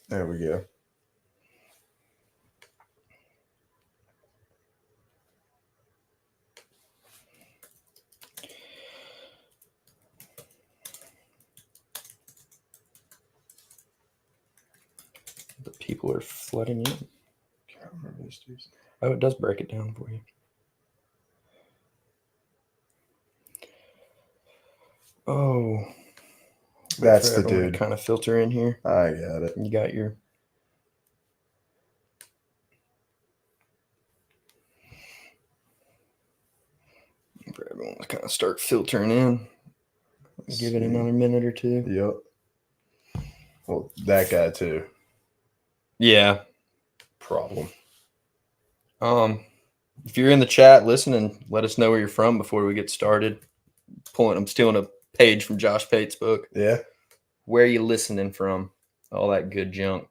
There we go. The people are flooding in. Can't remember these two. Oh, it does break it down for you. Oh, that's the dude. Kind of filter in here. I got it. You got your. For everyone to kind of start filtering in. Give it another minute or two. Yep. Well, that guy too. Yeah. Problem. If you're in the chat listening, let us know where you're from before we get started. I'm stealing a page from Josh Pate's book. Yeah. Where are you listening from? All that good junk.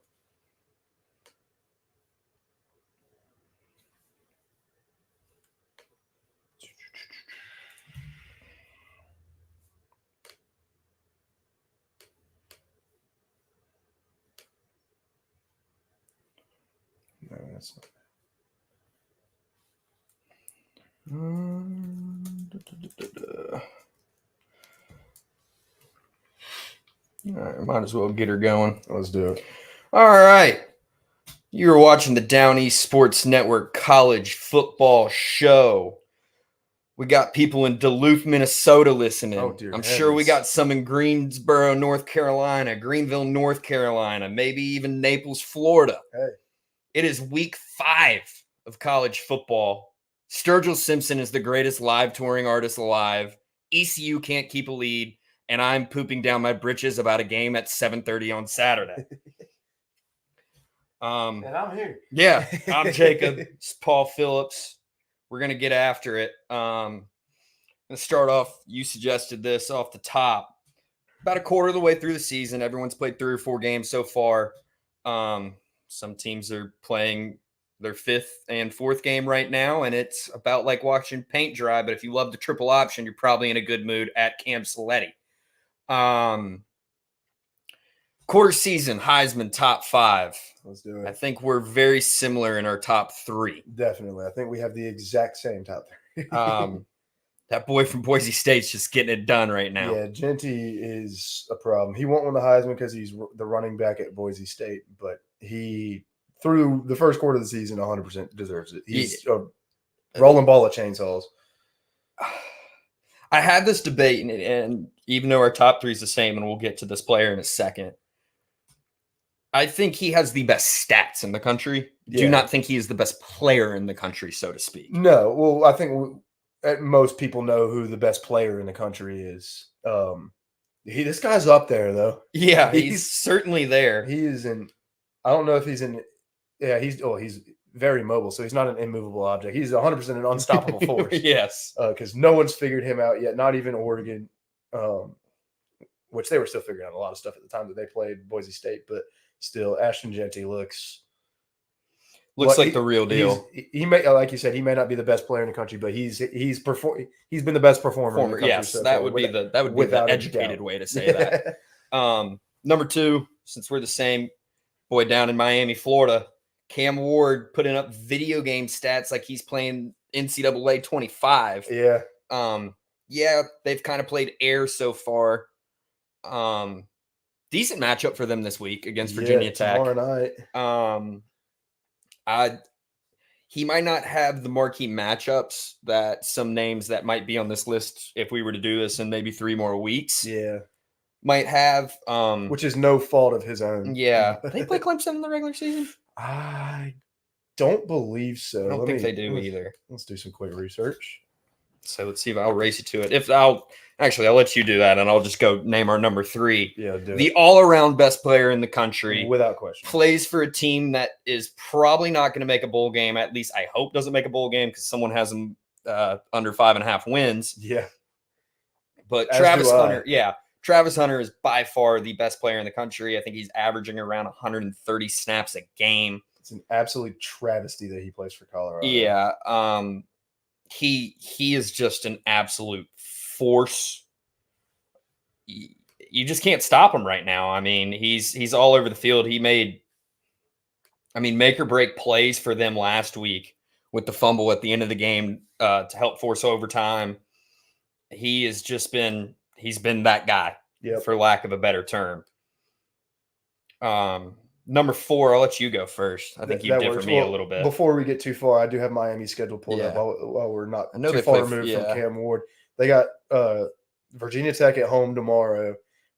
No, that's not. All right, might as well get her going. Let's do it. All right. You're watching the Down East Sports Network College Football Show. We got people in Duluth, Minnesota listening. Oh, dear heavens. Sure we got some in Greensboro, North Carolina, Greenville, North Carolina, maybe even Naples, Florida. Hey. It is week 5 of college football. Sturgill Simpson is the greatest live touring artist alive. ECU can't keep a lead, and I'm pooping down my britches about a game at 7:30 on Saturday. And I'm here. Yeah, I'm Jacob. It's Paul Phillips. We're going to get after it. Let's start off. You suggested this off the top. About a quarter of the way through the season, everyone's played 3 or 4 games so far. Some teams are playing their 5th and 4th game right now, and it's about like watching paint dry. But if you love the triple option, you're probably in a good mood at Cam Saletti. Quarter season, Heisman top 5. Let's do it. I think we're very similar in our top 3. Definitely. I think we have the exact same top 3. That boy from Boise State's just getting it done right now. Yeah, Genty is a problem. He won't win the Heisman because he's the running back at Boise State, but he, through the first quarter of the season, 100% deserves it. He's a rolling ball of chainsaws. I had this debate, and even though our top 3 is the same, and we'll get to this player in a second, I think he has the best stats in the country. Yeah. Do not think he is the best player in the country, so to speak. No. Well, I think most people know who the best player in the country is. This guy's up there, though. Yeah, he's certainly there. He is in – I don't know if he's in – yeah, he's very mobile, so he's not an immovable object. He's 100% an unstoppable force. Yes. Because no one's figured him out yet, not even Oregon, which they were still figuring out a lot of stuff at the time that they played Boise State, but still, Ashton Genty looks like the real deal. He may, like you said, he may not be the best player in the country, but he's been the best performer in the country. Yes, so that far, would be the educated way to say that. Number 2, since we're the same, boy down in Miami, Florida, Cam Ward putting up video game stats like he's playing NCAA 25. Yeah. Yeah, they've kind of played air so far. Decent matchup for them this week against Virginia Tech. Tomorrow night. He might not have the marquee matchups that some names that might be on this list if we were to do this in maybe 3 more weeks. Yeah. Might have. Which is no fault of his own. Yeah. They play Clemson in the regular season? I don't believe so. I don't think they do either. Let's do some quick research. So let's see if I'll race you to it. I'll let you do that, and I'll just go name our number 3. Yeah, do the it. All-around best player in the country. Without question. Plays for a team that is probably not going to make a bowl game. At least I hope doesn't make a bowl game because someone has them under 5.5 wins. Yeah. But Travis Hunter is by far the best player in the country. I think he's averaging around 130 snaps a game. It's an absolute travesty that he plays for Colorado. Yeah. He is just an absolute force. You just can't stop him right now. I mean, he's all over the field. He made, make or break plays for them last week with the fumble at the end of the game to help force overtime. He's been that guy, for lack of a better term. Number 4, I'll let you go first. I think you differ me a little bit. Before we get too far, I do have Miami's schedule pulled up while we're not too far removed from Cam Ward. They got Virginia Tech at home tomorrow.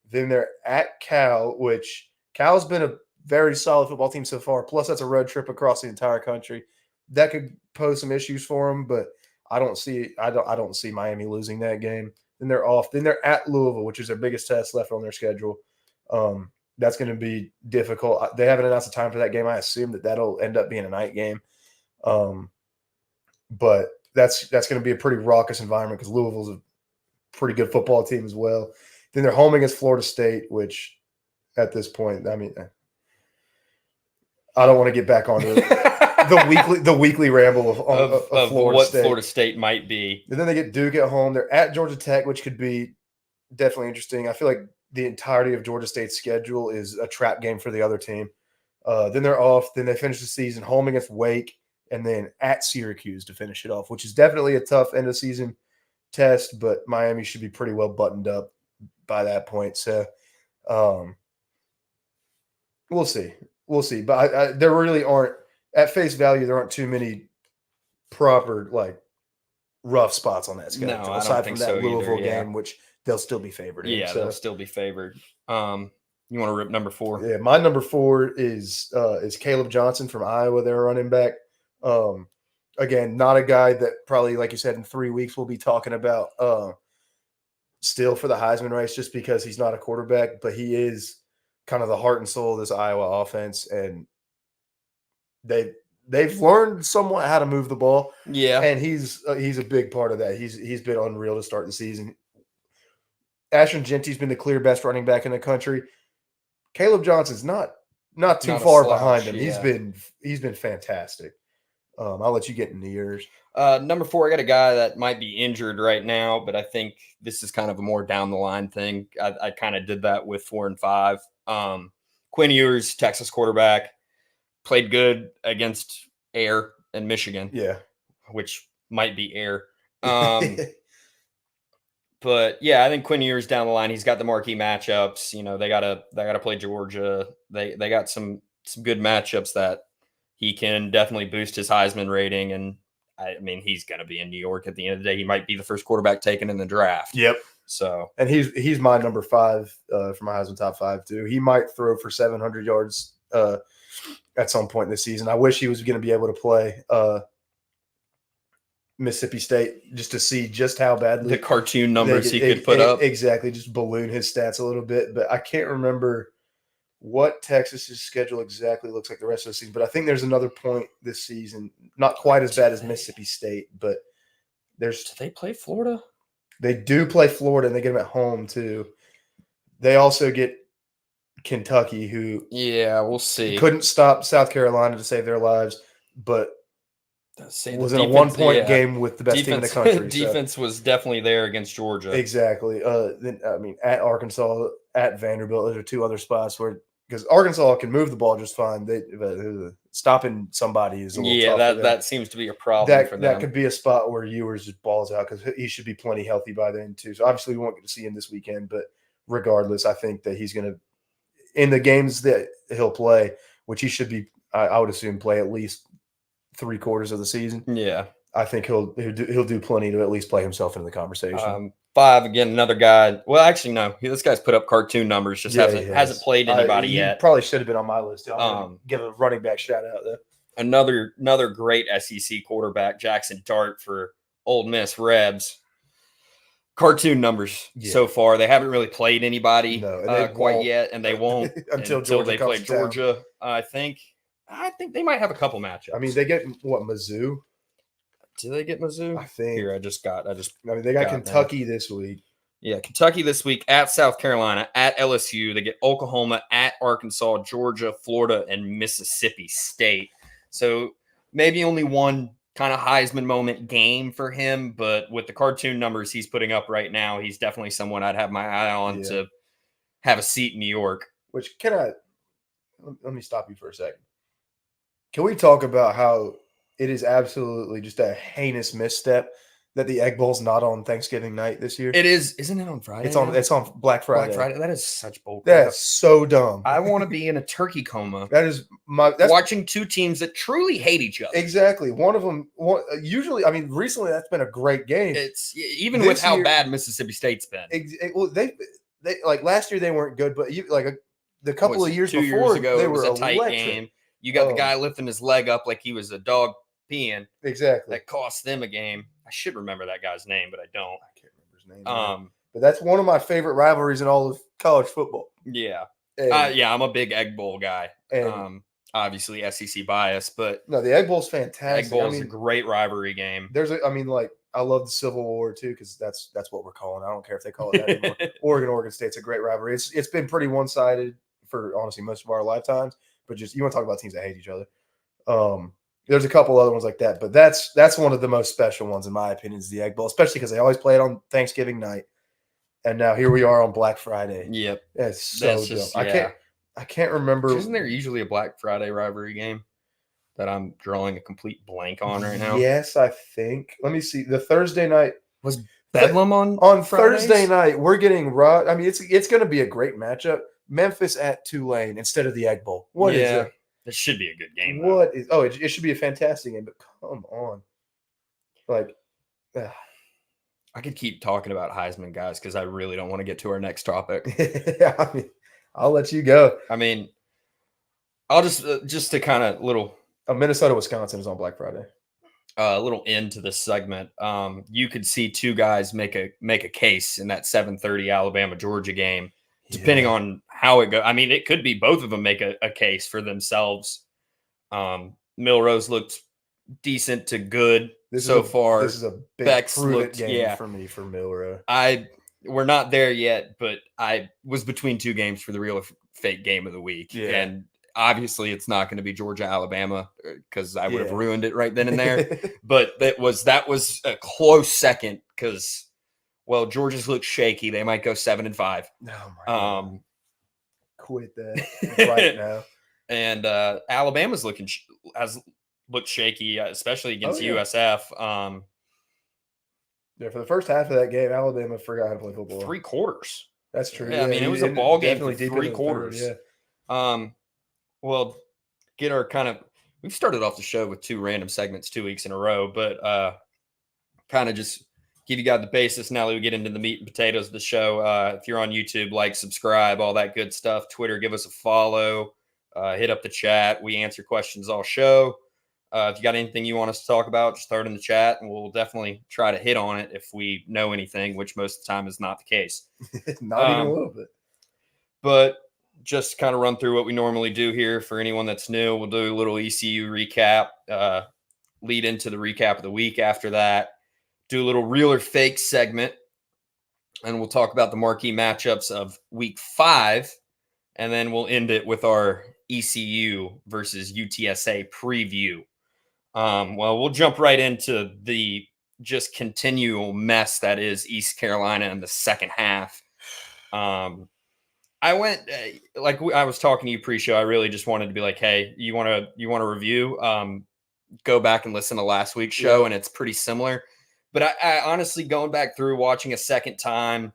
Then they're at Cal, which Cal's been a very solid football team so far. Plus, that's a road trip across the entire country. That could pose some issues for them, but I don't see Miami losing that game. Then they're off. Then they're at Louisville, which is their biggest test left on their schedule. That's going to be difficult. They haven't announced a time for that game. I assume that'll end up being a night game. But that's going to be a pretty raucous environment because Louisville's a pretty good football team as well. Then they're home against Florida State, which at this point, I don't want to get back onto the weekly ramble of Florida what State. Florida State might be. And then they get Duke at home. They're at Georgia Tech, which could be definitely interesting. I feel like the entirety of Georgia State's schedule is a trap game for the other team. Then they're off. Then they finish the season home against Wake and then at Syracuse to finish it off, which is definitely a tough end of season test, but Miami should be pretty well buttoned up by that point. So we'll see. We'll see. But there really aren't, at face value, there aren't too many proper, rough spots on that schedule. No, aside from that Louisville either, game, which they'll still be favored in. Yeah, they'll still be favored. You want to rip number 4? Yeah, my number 4 is Caleb Johnson from Iowa, their running back. Again, not a guy that probably, like you said, in 3 weeks we'll be talking about still for the Heisman race just because he's not a quarterback, but he is kind of the heart and soul of this Iowa offense, and they've learned somewhat how to move the ball. Yeah, and he's a big part of that. He's been unreal to start the season. Ashton Genty's been the clear best running back in the country. Caleb Johnson's not too far behind him. Yeah. He's been fantastic. I'll let you get into yours. Number 4, I got a guy that might be injured right now, but I think this is kind of a more down the line thing. I kind of did that with 4 and 5. Quinn Ewers, Texas quarterback, played good against Air and Michigan. Yeah, which might be Air. But yeah, I think Quinn Ewers down the line, he's got the marquee matchups. They gotta play Georgia. They got some good matchups that he can definitely boost his Heisman rating. And he's gonna be in New York at the end of the day. He might be the first quarterback taken in the draft. Yep. So, and he's my number 5 for my Heisman top 5 too. He might throw for 700 yards at some point this season. I wish he was going to be able to play Mississippi State just to see just how badly the cartoon numbers he could put up. Exactly, just balloon his stats a little bit. But I can't remember what Texas's schedule exactly looks like the rest of the season. But I think there's another point this season, not quite as bad as Mississippi State, but do they play Florida? They do play Florida, and they get them at home too. They also get Kentucky, who we'll see, couldn't stop South Carolina to save their lives, but was in a 1-point game with the best team in the country. Defense was definitely there against Georgia. Exactly. Then at Arkansas, at Vanderbilt, those are 2 other spots where, because Arkansas can move the ball just fine, stopping somebody is a little tough. That seems to be a problem for them. That could be a spot where Ewers just balls out because he should be plenty healthy by then too. So obviously we won't get to see him this weekend, but regardless, I think that he's going to, in the games that he'll play, which he should be, I would assume, play at least 3/4 of the season. Yeah, I think he'll do plenty to at least play himself into the conversation. 5 again, another guy. Well, actually, no, this guy's put up cartoon numbers. Just hasn't played anybody yet. Probably should have been on my list. I'll give a running back shout out though. Another great SEC quarterback, Jackson Dart for Ole Miss Rebs. Cartoon numbers so far. They haven't really played anybody quite yet, and they won't until they play Georgia. I think they might have a couple matchups. They get Mizzou. Do they get Mizzou? I think. Here, they got Kentucky this week. Yeah, Kentucky this week at South Carolina, at LSU. They get Oklahoma, at Arkansas, Georgia, Florida, and Mississippi State. So maybe only one kind of Heisman moment game for him, but with the cartoon numbers he's putting up right now, he's definitely someone I'd have my eye on to have a seat in New York. Which let me stop you for a second. Can we talk about how it is absolutely just a heinous misstep that the Egg Bowl's not on Thanksgiving night this year? It is, isn't it on Friday? It's on Black Friday. Black Friday. That is such bull crap. That's so dumb. I want to be in a turkey coma. That's watching two teams that truly hate each other. Exactly. One of them usually, I mean, recently that's been a great game. It's even with how bad Mississippi State's been. Well, they like last year they weren't good, but the couple of years 2 before years ago, they it was were a tight electric. game. You got the guy lifting his leg up like he was a dog peeing. Exactly. That cost them a game. I should remember that guy's name, but I don't. I can't remember his name. But that's one of my favorite rivalries in all of college football. Yeah. I'm a big Egg Bowl guy. And obviously SEC bias, but no, the Egg Bowl's fantastic. Egg Bowl is a great rivalry game. I love the Civil War too, because that's what we're calling. I don't care if they call it that anymore. Oregon State's a great rivalry. It's been pretty one-sided for honestly most of our lifetimes, but just you want to talk about teams that hate each other. There's a couple other ones like that, but that's one of the most special ones in my opinion is the Egg Bowl, especially because they always play it on Thanksgiving night, and now here we are on Black Friday. Yep, that's so dumb. I can't remember. Isn't there usually a Black Friday rivalry game that I'm drawing a complete blank on right now? Yes, I think. Let me see. The Thursday night was Bedlam on Thursday night. We're getting raw. I mean, it's going to be a great matchup. Memphis at Tulane instead of the Egg Bowl. What is it? This should be a good game. It should be a fantastic game, but come on. I could keep talking about Heisman guys because I really don't want to get to our next topic. I mean, I'll let you go. I mean, I'll just to kind of little Minnesota, Wisconsin is on Black Friday. A little end to this segment. You could see two guys make a case in that 7:30 Alabama Georgia game. Depending on how it goes. I mean, it could be both of them make a case for themselves. Milrose looked decent to good so far. This is a big prove-it game for me for Milrose. We're not there yet, but I was between two games for the real or fake game of the week. Yeah. And obviously it's not going to be Georgia-Alabama because I would have ruined it right then and there. But that was a close second because – well, Georgia's look shaky. They might go 7-5. Oh my God. Quit that right now. And Alabama's has looked shaky, especially against USF. For the first half of that game, Alabama forgot how to play football. 3 quarters. That's true. Yeah, I mean, it was a ball game for 3 quarters. Well, get our we've started off the show with 2 random segments 2 weeks in a row, but kind of just give you guys the basis now that we get into the meat and potatoes of the show. If you're on YouTube, like, subscribe, all that good stuff. Twitter, give us a follow. Hit up the chat. We answer questions all show. If you got anything you want us to talk about, just throw it in the chat, and we'll definitely try to hit on it if we know anything, which most of the time is not the case. Not even a little bit. But just kind of run through what we normally do here for anyone that's new. We'll do a little ECU recap, lead into the recap of the week after that. Do a little real or fake segment, and we'll talk about the marquee matchups of week 5, and then we'll end it with our ECU versus UTSA preview. Well, we'll jump right into the just continual mess that is East Carolina in the second half. I went like I was talking to you pre-show. I really just wanted to be like, hey, you want to review? Go back and listen to last week's show, and it's pretty similar. But I honestly, going back through, watching a second time,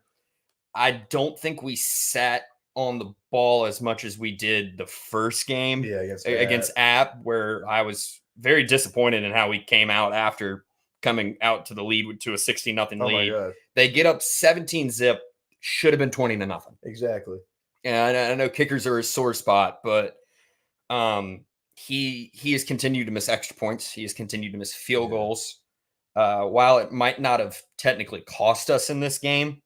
I don't think we sat on the ball as much as we did the first game against App, where I was very disappointed in how we came out after coming out to the lead to a 16-0 lead. They get up 17-0, should have been 20-0. Exactly. And I know kickers are a sore spot, but he has continued to miss extra points. He has continued to miss field goals. While it might not have technically cost us in this game,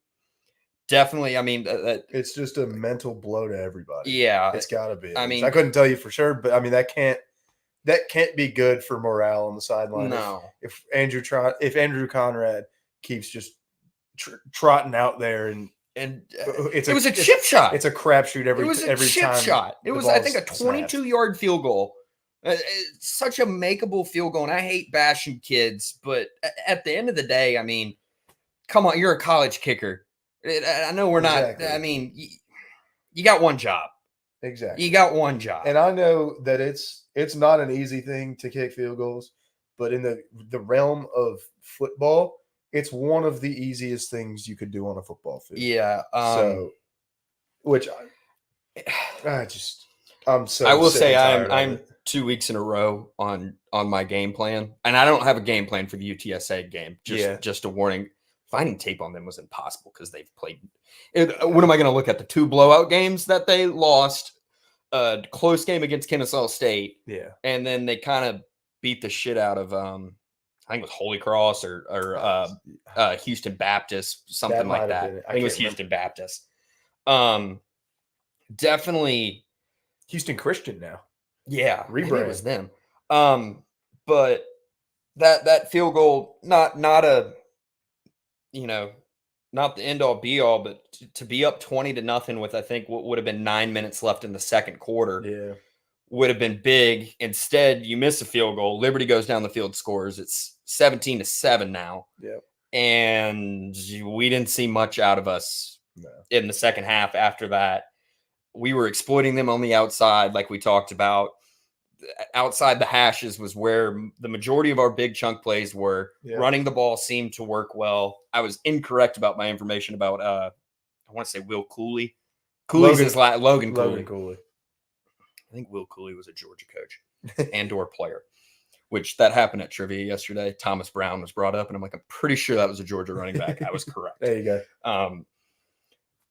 definitely, I mean, it's just a mental blow to everybody. Yeah, it's got to be. I mean, I couldn't tell you for sure, but I mean that can't be good for morale on the sideline. No, if Andrew Conrad keeps just trotting out there and it was a chip shot. It's a crapshoot every time. Shot. It was, I think, a 22-yard field goal. It's such a makeable field goal, and I hate bashing kids, but at the end of the day, I mean, come on, you're a college kicker. I know we're not. Exactly. I mean, you got one job. Exactly. You got one job. And I know that it's not an easy thing to kick field goals, but in the realm of football, it's one of the easiest things you could do on a football field. Yeah. Which I'm so. I will sick say and tired of I'm it. 2 weeks in a row on my game plan, and I don't have a game plan for the UTSA game. Just a warning. Finding tape on them was impossible because they've played. What am I going to look at? The 2 blowout games that they lost, a close game against Kennesaw State, and then they kind of beat the shit out of I think it was Holy Cross or Houston Baptist, something like that. I think it was Houston Baptist. Definitely Houston Christian now. Yeah, maybe rebrand. It was them. But that field goal, not a, not the end all be all, but to be up 20-0 with, I think, what would have been 9 minutes left in the second quarter, would have been big. Instead, you miss a field goal. Liberty goes down the field, scores. It's 17-7 now. Yeah, and we didn't see much out of us in the second half. After that, we were exploiting them on the outside, like we talked about. Outside the hashes was where the majority of our big chunk plays were. Running the ball seemed to work well. I was incorrect about my information about I want to say Will Cooley. Logan Cooley. I think Will Cooley was a Georgia coach and/or player, which that happened at trivia yesterday. Thomas Brown was brought up, and I'm like, I'm pretty sure that was a Georgia running back. I was correct. There you go.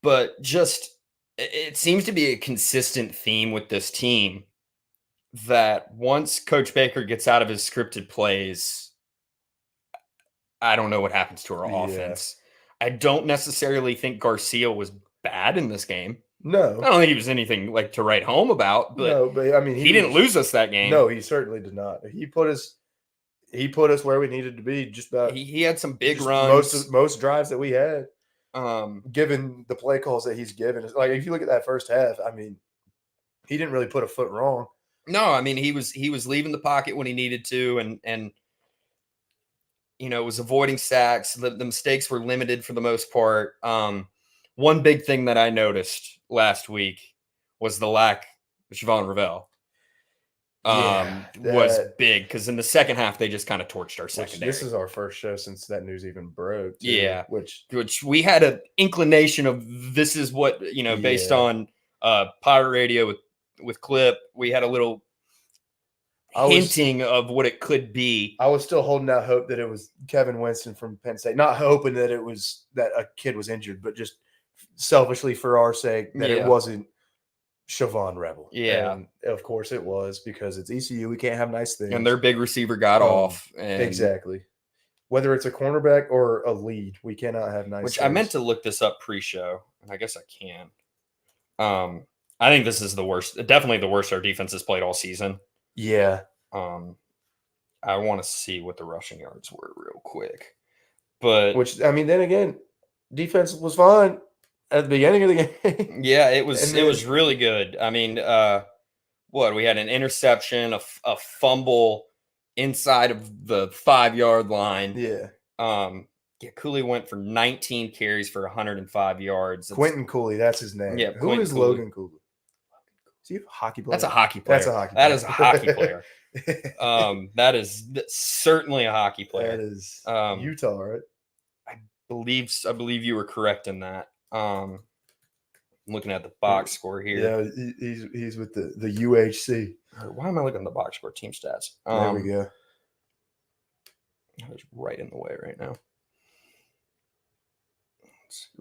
But just it seems to be a consistent theme with this team that once Coach Baker gets out of his scripted plays, I don't know what happens to our offense. I don't necessarily think Garcia was bad in this game. No. I don't think he was anything like to write home about, but, I mean, he didn't lose us that game. No, he certainly did not. He put us where we needed to be. Just about. He had some big runs. Most drives that we had. Given the play calls that he's given, like if you look at that first half, I mean, he didn't really put a foot wrong. No, I mean he was leaving the pocket when he needed to, and was avoiding sacks. The mistakes were limited for the most part. One big thing that I noticed last week was the lack of Siobhan Ravel. Was big because in the second half they just kind of torched our secondary. This is our first show since that news even broke. Too, yeah, which we had an inclination of this is what based on Pirate Radio with Clip. We had a little hinting of what it could be. I was still holding out hope that it was Kevin Winston from Penn State, not hoping that it was that a kid was injured, but just selfishly for our sake that it wasn't Siobhan Rebel. Yeah. And of course it was because it's ECU. We can't have nice things. And their big receiver got off. And exactly. Whether it's a cornerback or a lead, we cannot have nice things. I meant to look this up pre-show, and I guess I can. I think this is the worst, definitely the worst our defense has played all season. Yeah. I want to see what the rushing yards were real quick. But which, I mean, then again, defense was fine at the beginning of the game. Yeah, it was really good. I mean, we had an interception, a fumble inside of the 5-yard line. Yeah. Cooley went for 19 carries for 105 yards. Quentin Cooley, that's his name. Yeah. Who is Logan Cooley? Is he a hockey player? That's a hocky player. That is a hockey player. That is certainly a hocky player. That is Utah, right? I believe you were correct in that. I'm looking at the box score here. Yeah, he's with the UHC. Why am I looking at the box score team stats? There we go. I was right in the way right now.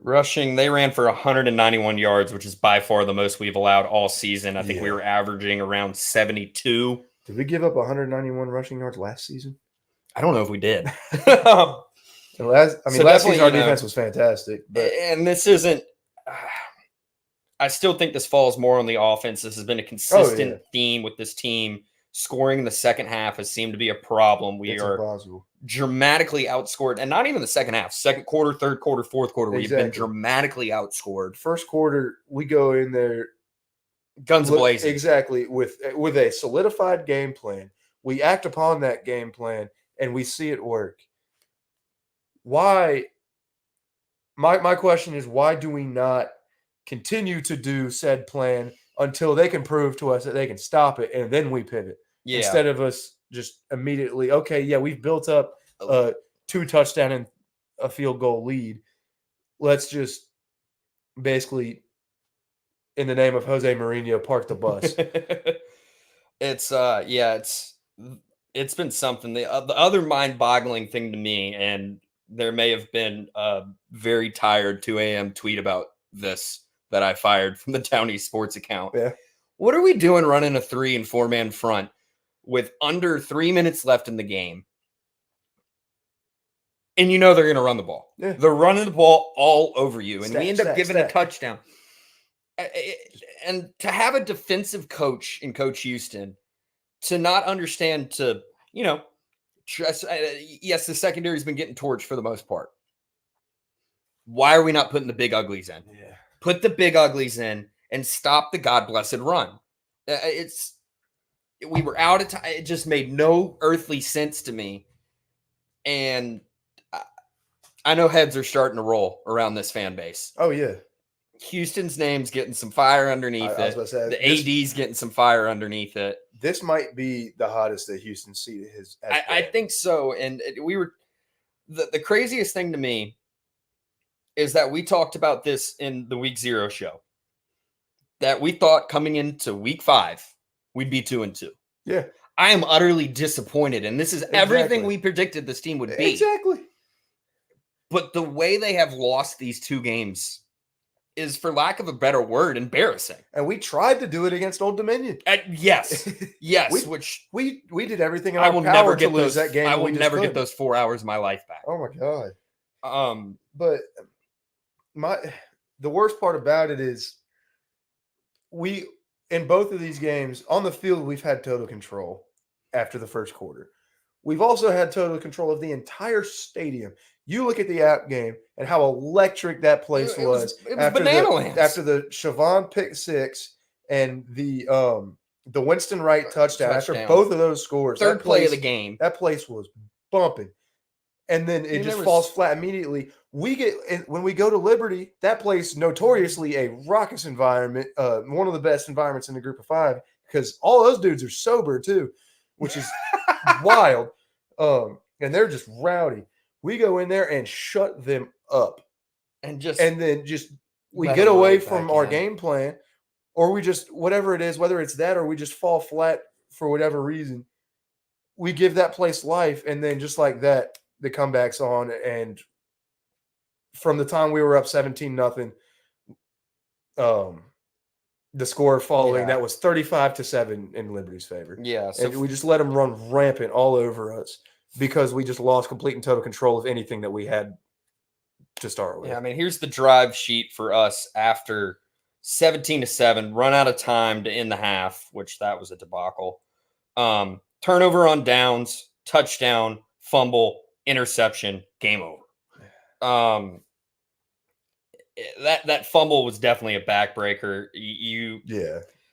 Rushing, they ran for 191 yards, which is by far the most we've allowed all season. I think we were averaging around 72. Did we give up 191 rushing yards last season? I don't know if we did. Last season our defense was fantastic. But and this isn't I still think this falls more on the offense. This has been a consistent theme with this team. Scoring in the second half has seemed to be a problem. We are impossible. Dramatically outscored, and not even the second half. Second quarter, third quarter, fourth quarter, we've been dramatically outscored. First quarter, we go in there Guns blazing. Exactly. With a solidified game plan, we act upon that game plan and we see it work. Why? My question is, why do we not continue to do said plan until they can prove to us that they can stop it, and then we pivot instead of us just immediately, okay, yeah, we've built up a 2 touchdown and a field goal lead. Let's just basically, in the name of Jose Mourinho, park the bus. It's been something. The other mind-boggling thing to me, and there may have been a very tired 2 a.m. tweet about this that I fired from the Downey Sports account. Yeah. What are we doing running a 3 and 4-man front with under 3 minutes left in the game? And you know they're going to run the ball. Yeah. They're running the ball all over you. And we end up giving a touchdown. And to have a defensive coach in Coach Houston to not understand to, yes, the secondary has been getting torched for the most part. Why are we not putting the big uglies in? Yeah. Put the big uglies in and stop the God blessed run. We were out of time. It just made no earthly sense to me. And I know heads are starting to roll around this fan base. Oh, yeah. Houston's name's getting some fire underneath it. I was about to say, the AD's getting some fire underneath it. This might be the hottest that Houston seat has. I think so. And we were the craziest thing to me is that we talked about this in the week 0 show. That we thought coming into week 5, we'd be 2-2. Yeah. I am utterly disappointed. And this is everything we predicted this team would be. Exactly. But the way they have lost these 2 games is, for lack of a better word, embarrassing. And we tried to do it against Old Dominion. Yes. we did everything in I our will power never to get lose those, that game. I will never get those 4 hours of my life back. Oh my God. But the worst part about it is we, in both of these games on the field, we've had total control after the first quarter. We've also had total control of the entire stadium. You look at the app game and how electric that place was. It was banana lands. After the Siobhan pick 6 and the Winston Wright touchdown. After both of those scores, third play of the game, that place was bumping. And then it just falls flat immediately. When we go to Liberty, that place notoriously a raucous environment, one of the best environments in the group of 5, because all those dudes are sober too, which is wild. And they're just rowdy. We go in there and shut them up. And then we get away from our game plan, or we just, whatever it is, whether it's that or we just fall flat for whatever reason, we give that place life. And then just like that, the comeback's on. And from the time we were up 17-0, the score following that was 35-7 in Liberty's favor. Yeah. So and we just let them run rampant all over us because we just lost complete and total control of anything that we had to start with. Yeah, I mean, here's the drive sheet for us after 17-7, run out of time to end the half, which that was a debacle. Turnover on downs, touchdown, fumble, interception, game over. That fumble was definitely a backbreaker.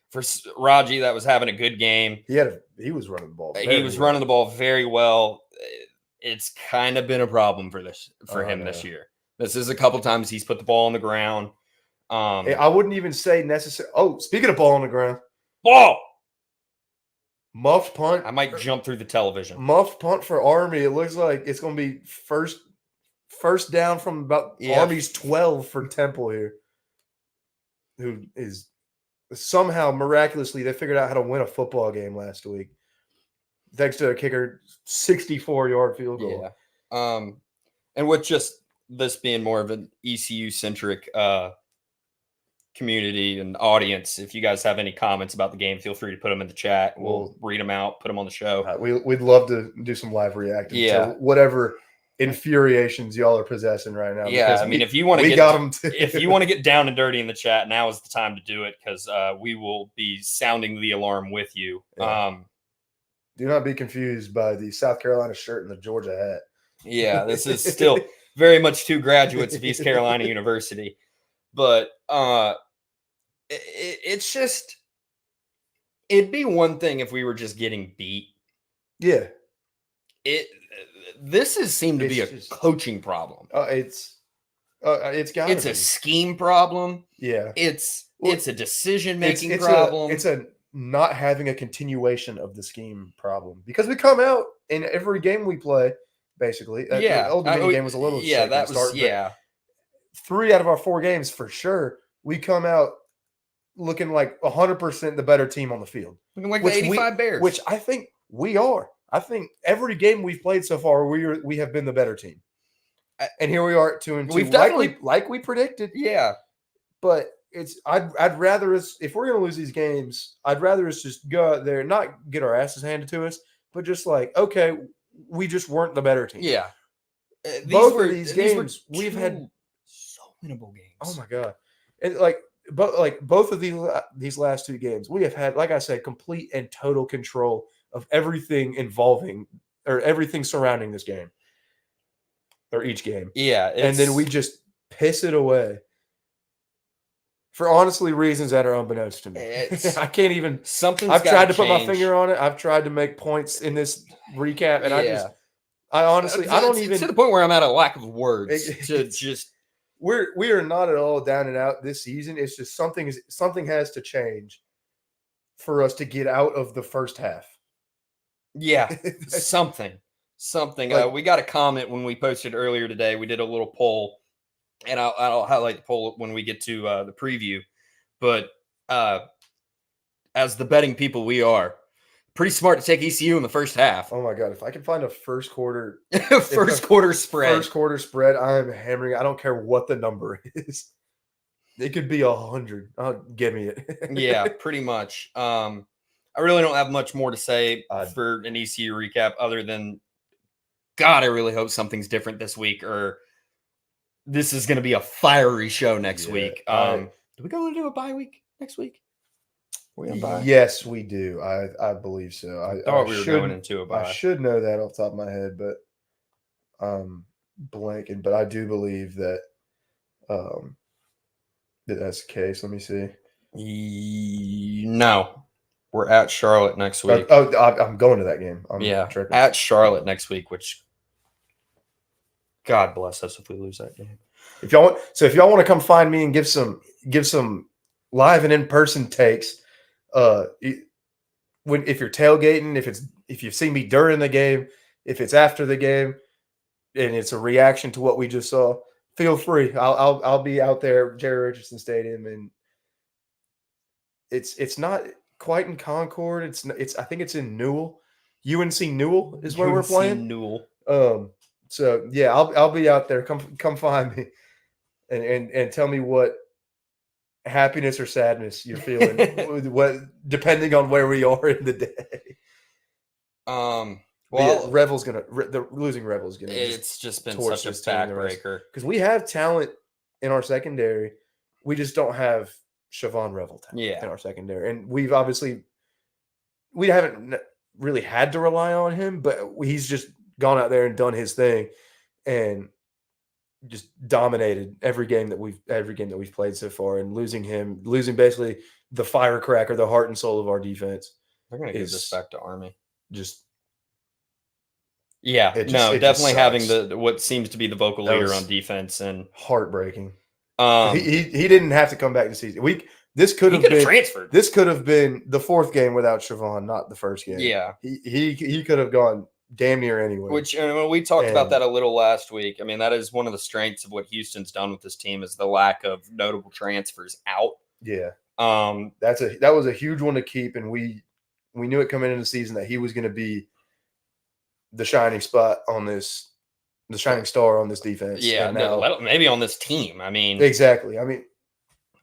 For Raji, that was having a good game. He was running the ball. Running the ball very well. It's kind of been a problem for him this year. This is a couple times he's put the ball on the ground. I wouldn't even say necessary. Oh, speaking of ball on the ground, muffed punt. I might jump through the television. Muffed punt for Army. It looks like it's going to be first down from about Army's 12 for Temple here, who is somehow miraculously they figured out how to win a football game last week thanks to a kicker 64-yard field goal. Yeah. And with just this being more of an ECU centric community and audience, if you guys have any comments about the game, feel free to put them in the chat. We'll read them out, put them on the show. We'd love to do some live reacting to whatever infuriations y'all are possessing right now. Yeah, I mean, if you want to if you want to get down and dirty in the chat, now is the time to do it, because we will be sounding the alarm with you. Yeah. Do not be confused by the South Carolina shirt and the Georgia hat. Yeah, this is still very much 2 graduates of East Carolina University, but it's just It'd be one thing if we were just getting beat. Yeah. This has seemed to be a coaching problem. It's got It's a scheme problem. Yeah. It's a decision-making problem. It's a not having a continuation of the scheme problem because we come out in every game we play, basically. Yeah. The Old Dominion game was a little that was start, 3 out of our 4 games for sure, we come out looking like 100% the better team on the field. Looking like the 85 Bears. Which I think we are. I think every game we've played so far, we have been the better team. And here we are at 2-2. We've definitely, like we predicted. Yeah. But I'd rather us, if we're gonna lose these games, I'd rather us just go out there, not get our asses handed to us, but just like, okay, we just weren't the better team. Yeah. Both of these games we've had so winnable games. Oh my god. And both of these last 2 games, we have had, like I said, complete and total control of everything involving or everything surrounding this game. Or each game. Yeah. And then we just piss it away. For honestly reasons that are unbeknownst to me. I can't even. I've tried to put my finger on it. I've tried to make points in this recap, and I honestly don't even. To the point where I'm at a lack of words to just. We are not at all down and out this season. It's just something has to change for us to get out of the first half. Yeah, something. We got a comment when we posted earlier today. We did a little poll, and I'll highlight the poll when we get to the preview. But as the betting people we are, pretty smart to take ECU in the first half. Oh my god! If I can find a first quarter spread, I'm hammering. I don't care what the number is. It could be 100. Give me it. Yeah, pretty much. I really don't have much more to say for an ECU recap other than, God, I really hope something's different this week, or this is going to be a fiery show next week. Do we go into a bye week next week? Yes, we do. I believe so. I thought we were going into a bye. I should know that off the top of my head, but blanking. But I do believe that that's the case. Let me see. No, we're at Charlotte next week. I'm going to that game. I'm tripping. At Charlotte next week, which God bless us if we lose that game. If y'all want to come find me and give some live and in person takes. If you're tailgating, if you've seen me during the game, if it's after the game, and it's a reaction to what we just saw, feel free. I'll be out there, Jerry Richardson Stadium, and it's not quite in Concord. It's I think it's in Newell. UNC Newell is where we're playing. Newell. So yeah, I'll be out there. Come find me, and tell me what happiness or sadness you're feeling, depending on where we are in the day. Well, the losing Rebel's gonna. It's just been such a backbreaker because we have talent in our secondary. We just don't have Siobhan Revel talent in our secondary, and we haven't really had to rely on him, but he's just gone out there and done his thing, and just dominated every game that we've played so far. And losing basically the firecracker, the heart and soul of our defense. They're gonna give this back to Army. Definitely having what seems to be the vocal leader on defense and heartbreaking. He didn't have to come back this season. This could have been transferred. This could have been the 4th game without Siobhan, not the first game. Yeah, he could have gone damn near anywhere. Which we talked about that a little last week. I mean, that is one of the strengths of what Houston's done with this team is the lack of notable transfers out. Yeah. That was a huge one to keep, and we knew it coming into the season that he was going to be the shining spot on this, the shining star on this defense. Yeah, maybe on this team. I mean, exactly. I mean,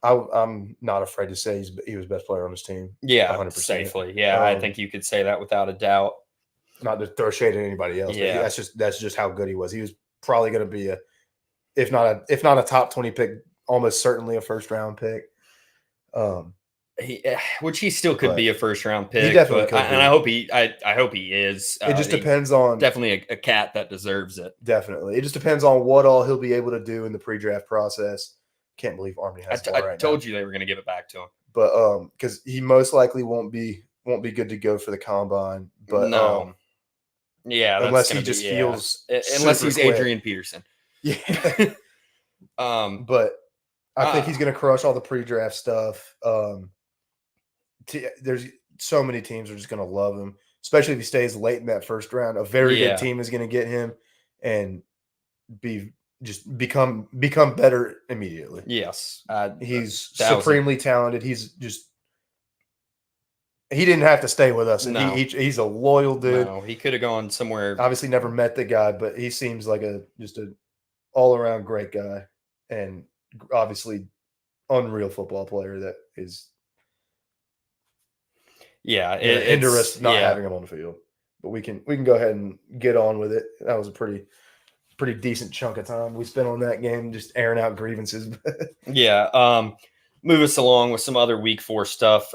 I'm not afraid to say he was best player on this team. Yeah, 100%. Safely. Yeah, I think you could say that without a doubt. Not to throw shade at anybody else. Yeah, that's just how good he was. He was probably going to be if not a top 20 pick, almost certainly a first round pick. Which he still could be a first round pick. He definitely could. And I hope he is. It just depends on definitely a cat that deserves it. Definitely, it just depends on what all he'll be able to do in the pre-draft process. Can't believe Army has. I told you they were going to give it back to him, but because he most likely won't be won't be good to go for the combine. But No. Yeah, unless he just feels unless super he's quick. Adrian Peterson. Yeah. But I think he's going to crush all the pre-draft stuff. There's so many teams are just going to love him, especially if he stays late in that first round. A very good team is going to get him and become better immediately. Yes, he's supremely talented. He didn't have to stay with us, and he's a loyal dude. No, he could have gone somewhere. Obviously, never met the guy, but he seems like just an all-around great guy, and obviously unreal football player that is. Yeah, it hinder us not having him on the field, but we can go ahead and get on with it. That was a pretty decent chunk of time we spent on that game, just airing out grievances. Yeah. Move us along with some other week 4 stuff.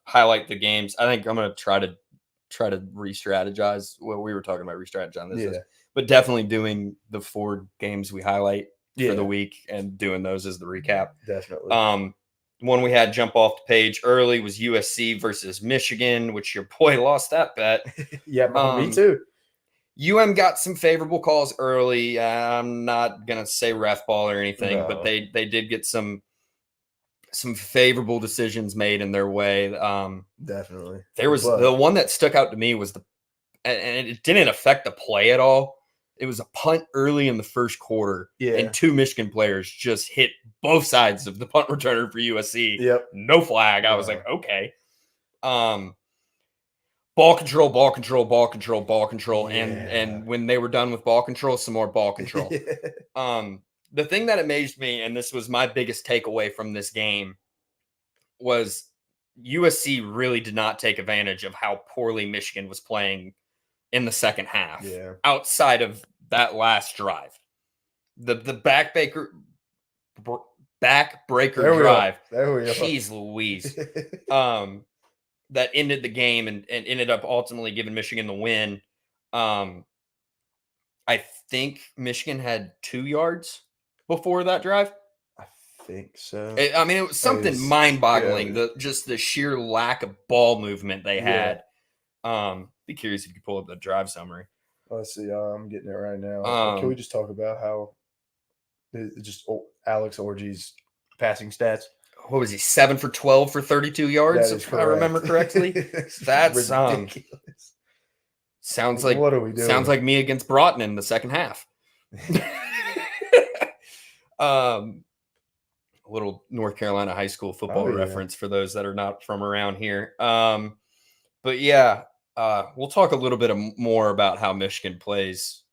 Highlight the games. I think I'm going to try to re-strategize. Well, we were talking about re-strategizing this, but definitely doing the 4 games we highlight for the week and doing those as the recap. Definitely. One we had jump off the page early was USC versus Michigan, which your boy lost that bet. Yeah, me too. got some favorable calls early. I'm not gonna say ref ball or anything, but they did get some favorable decisions made in their way. Definitely. There was the one that stuck out to me was and it didn't affect the play at all. It was a punt early in the first quarter, and 2 Michigan players just hit both sides of the punt returner for USC. Yep. No flag. I was like, okay. Ball control, and when they were done with ball control, some more ball control. The thing that amazed me, and this was my biggest takeaway from this game, was USC really did not take advantage of how poorly Michigan was playing in the second half. Yeah. Outside of that last drive, the backbreaker drive. Jeez Louise. That ended the game and ended up ultimately giving Michigan the win. I think Michigan had 2 yards before that drive. I think so. I mean, it was something mind-boggling. Just the sheer lack of ball movement they had. Be curious if you could pull up the drive summary. Let's see. I'm getting it right now. Can we just talk about how just Alex Orji's passing stats? What was he? 7 for 12 for 32 yards, if I remember correctly. That's ridiculous. Sounds like what are we doing? Sounds like me against Broughton in the second half. A little North Carolina high school football reference for those that are not from around here. But yeah, we'll talk a little bit more about how Michigan plays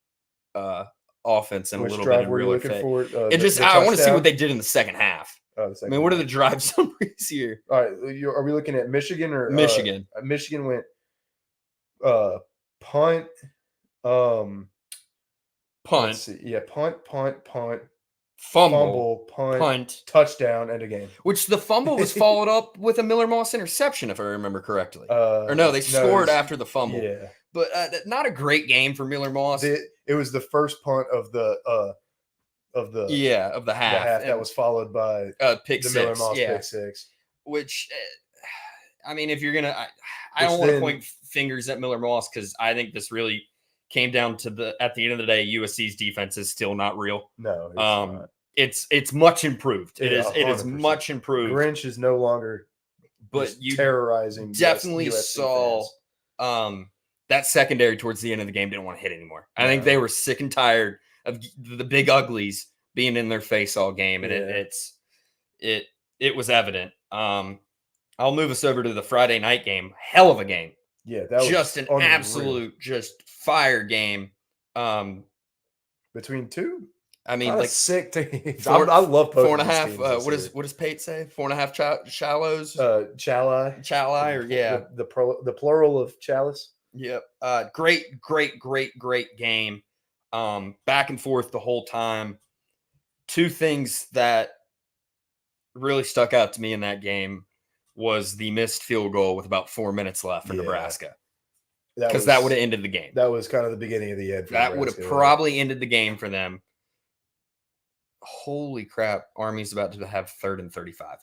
offense and a little bit in real life. I want to see what they did in the second half. What are the drive summaries here? All right, are we looking at Michigan or Michigan? Michigan went punt. Let's see. Yeah, punt, fumble, punt, touchdown, and a game. Which the fumble was followed up with a Miller Moss interception, if I remember correctly. Or no, they scored after the fumble. Yeah, but not a great game for Miller Moss. It was the first punt of the half. The half that was followed by pick the six. Miller Moss pick 6. Which, I mean, if you're gonna, I don't want to point fingers at Miller Moss because I think this really came down to at the end of the day, USC's defense is still not real. No, it's not. It's much improved. It is much improved. Grinch is no longer, but you terrorizing. Definitely USC saw that secondary towards the end of the game didn't want to hit anymore. I think they were sick and tired of the big uglies being in their face all game, and it was evident. I'll move us over to the Friday night game. Hell of a game. Yeah, that was just an unreal. Absolute just fire game. Between 2, I mean, like sick teams. I love 4.5. What does Pate say? 4.5 shallows. Chalai, or the plural of chalice. Yep. Great game. Back and forth the whole time. 2 things that really stuck out to me in that game was the missed field goal with about 4 minutes left for Nebraska. Because that would have ended the game. That was kind of the beginning of the end. That would have probably ended the game for them. Holy crap. Army's about to have 3rd and 35.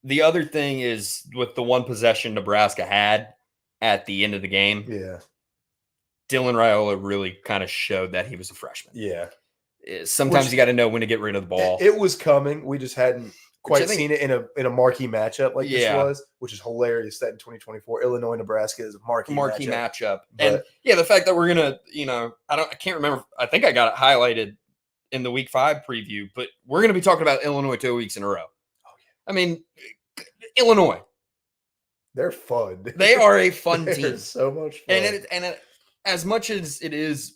The other thing is with the one possession Nebraska had at the end of the game, Yeah. Dylan Raiola really kind of showed that he was a freshman. Yeah. Sometimes you got to know when to get rid of the ball. It was coming. We just hadn't quite seen it in a marquee matchup like this was, which is hilarious that in 2024 Illinois Nebraska is a marquee matchup. And the fact that we're gonna, I can't remember. I think I got it highlighted in the Week 5 preview, but we're gonna be talking about Illinois 2 weeks in a row. Oh yeah. I mean, Illinois. They're fun. They are a fun team. So much fun. And as much as it is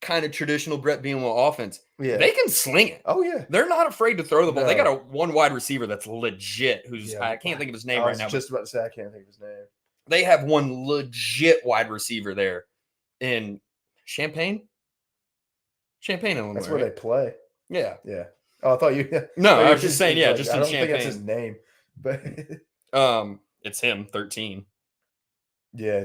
kind of traditional Brett Bielema offense, they can sling it. Oh yeah, they're not afraid to throw the ball. No. They got one wide receiver that's legit. I can't think of his name right now. I was just about to say I can't think of his name. They have one legit wide receiver there in Champaign, Illinois. That's where they play. Yeah. Oh, I thought you. No, I was just saying. Yeah, just I in don't Champaign. think that's his name, but it's him. 13. Yeah,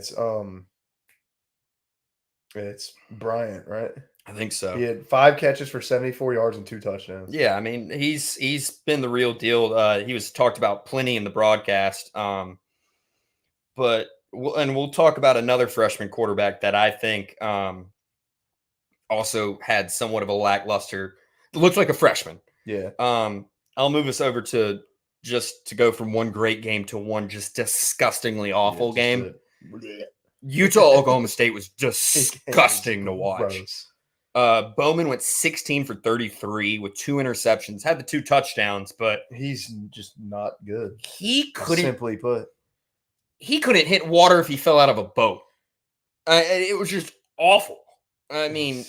it's Bryant, right? I think so. He had 5 catches for 74 yards and 2 touchdowns. Yeah, I mean, he's been the real deal. He was talked about plenty in the broadcast. But we'll talk about another freshman quarterback that I think also had somewhat of a lackluster. Looks like a freshman. Yeah. I'll move us over to go from one great game to one just disgustingly awful game. Utah Oklahoma State was disgusting to watch. Gross. Bowman went 16 for 33 with 2 interceptions, had the 2 touchdowns, but he's just not good. He couldn't, simply put, he couldn't hit water if he fell out of a boat. It was just awful. I mean,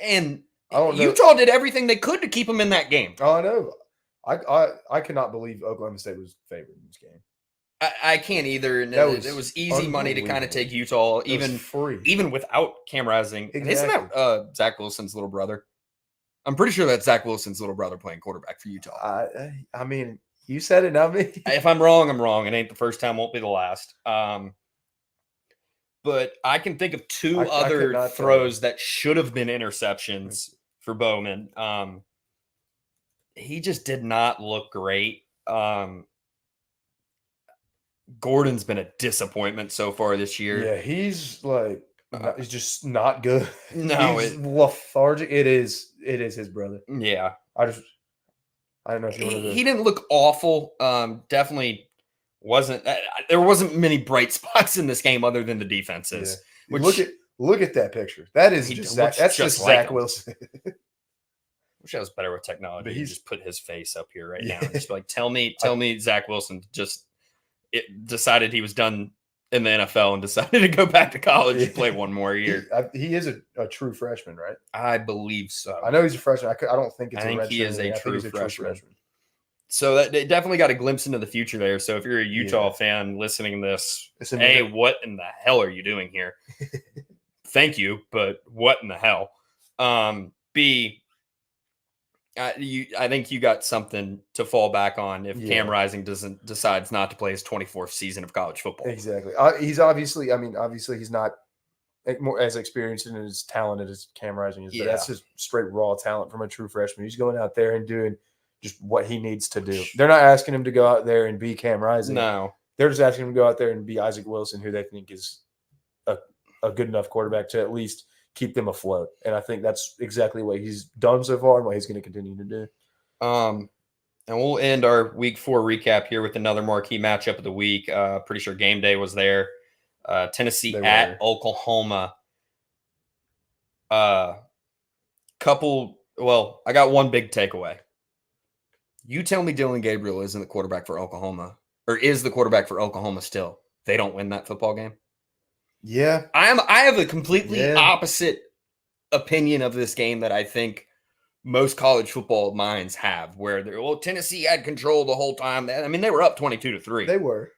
and Utah did everything they could to keep him in that game. Oh, I know. I cannot believe Oklahoma State was favored in this game. I can't either. And it was easy money to kind of take Utah, even without Cam Rising. Exactly. Isn't that Zach Wilson's little brother? I'm pretty sure that's Zach Wilson's little brother playing quarterback for Utah. I mean, you said it, not me. If I'm wrong, I'm wrong. It ain't the first time, won't be the last. But I can think of 2 other throws that should have been interceptions for Bowman. He just did not look great. Gordon's been a disappointment so far this year. Yeah, he's like he's just not good. No, he's lethargic. It is his brother. Yeah, I don't know if you want to. He didn't look awful. Definitely wasn't. There wasn't many bright spots in this game other than the defenses. Yeah. Look at that picture. That is just Zach. That's just Zach Wilson. Wish I was better with technology. But he just put his face up here right now. Just like tell me, Zach Wilson decided he was done in the NFL and decided to go back to college and play one more year. He is a true freshman, right? I believe so. I know he's a freshman. I don't think it's. I think he is a true freshman. So they definitely got a glimpse into the future there. So if you're a Utah fan listening to this, A, what in the hell are you doing here? Thank you, but what in the hell? B, I think you got something to fall back on if Cam Rising decides not to play his 24th season of college football. Exactly. He's obviously he's not as experienced and as talented as Cam Rising is, but that's just straight raw talent from a true freshman. He's going out there and doing just what he needs to do. They're not asking him to go out there and be Cam Rising. No. They're just asking him to go out there and be Isaac Wilson, who they think is a good enough quarterback to at least keep them afloat. And I think that's exactly what he's done so far and what he's going to continue to do. And we'll end our week 4 recap here with another marquee matchup of the week. Pretty sure game day was there. Tennessee at Oklahoma. I got one big takeaway. You tell me Dylan Gabriel isn't the quarterback for Oklahoma, or is the quarterback for Oklahoma still. They don't win that football game. Yeah. I have a completely opposite opinion of this game that I think most college football minds have, where Tennessee had control the whole time. I mean, they were up 22-3. They were.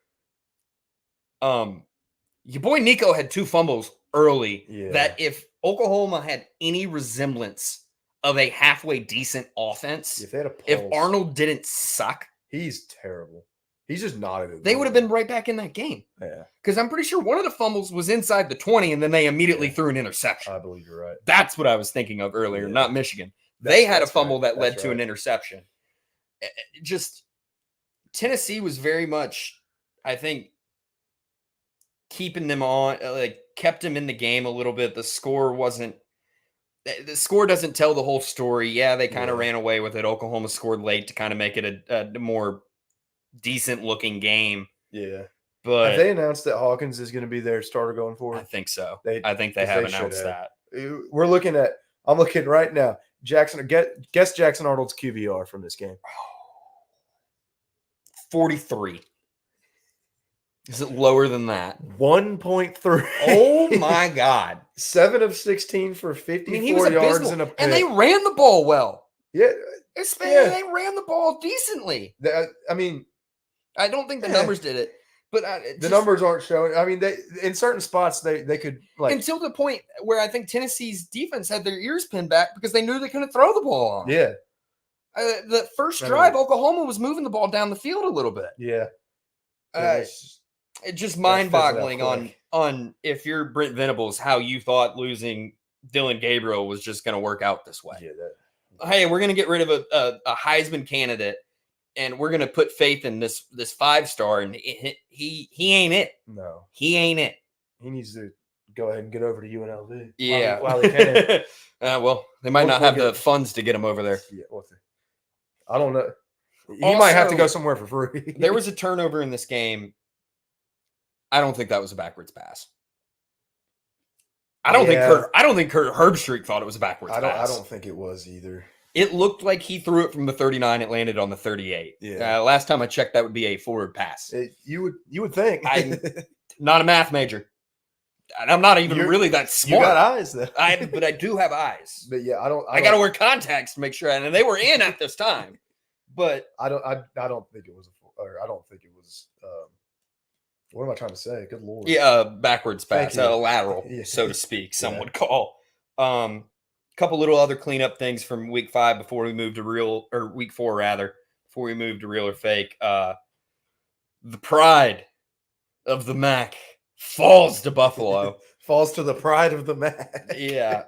Your boy Nico had 2 fumbles early that if Oklahoma had any resemblance of a halfway decent offense, if Arnold didn't suck, he's terrible. He's just not a they would have been right back in that game. Yeah. Because I'm pretty sure one of the fumbles was inside the 20, and then they immediately threw an interception. I believe you're right. That's what I was thinking of earlier, not Michigan. They had a fumble that led to an interception. Just Tennessee was very much, I think, keeping them on, kept them in the game a little bit. The score doesn't tell the whole story. Yeah, they kind of ran away with it. Oklahoma scored late to kind of make it a more decent looking game. Yeah. But have they announced that Hawkins is going to be their starter going forward? I think so. I think they have announced that. I'm looking right now. Guess Jackson Arnold's QBR from this game. 43. Is it lower than that? 1.3. Oh my God. 7 of 16 for 54 yards and a pick. And they ran the ball well. Yeah. They ran the ball decently. I don't think the numbers did it. But the numbers aren't showing. I mean, they in certain spots they could until the point where I think Tennessee's defense had their ears pinned back because they knew they couldn't throw the ball on. Yeah. The first drive, Oklahoma was moving the ball down the field a little bit. Yeah. It's just mind-boggling on if you're Brent Venables, how you thought losing Dylan Gabriel was just going to work out this way. Yeah. Hey, we're going to get rid of a Heisman candidate. And we're going to put faith in this 5-star, and he ain't it. No. He ain't it. He needs to go ahead and get over to UNLV. Yeah. While he can. Well, they might not have the funds to get him over there. Yeah, I don't know. He might have to go somewhere for free. There was a turnover in this game. I don't think that was a backwards pass. I don't think Kurt Herbstreit thought it was a backwards pass. I don't think it was either. It looked like he threw it from the 39. It landed on the 38. Yeah. Last time I checked, that would be a forward pass. You would think. I'm not a math major. And I'm not even really that smart. You got eyes, though. But I do have eyes. But yeah, I got to wear contacts to make sure. And they were in at this time. But I don't think it was I don't think it was. What am I trying to say? Good Lord. Yeah, backwards pass, a lateral, so to speak. Some would call. Couple little other cleanup things from week 5 before we moved to week 4 rather, before we moved to real or fake. The pride of the MAC falls to Buffalo. Falls to the pride of the MAC. Yeah.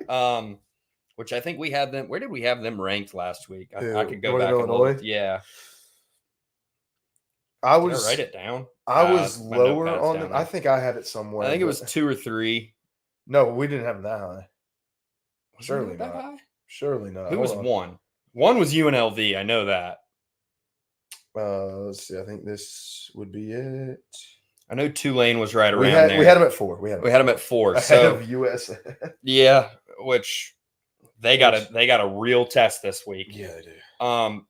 Which I think we had them. Where did we have them ranked last week? I could go Northern back and Illinois? look. Yeah. Did I write it down? I was lower on them. I think I had it somewhere. I think it was 2 or 3. No, we didn't have them that high. Surely not. Surely not. Who was 1? 1 was UNLV. I know that. Let's see. I think this would be it. I know Tulane was right around there. We had them at 4. We had them at 4. So of US. Yeah, which they got a real test this week. Yeah, they do.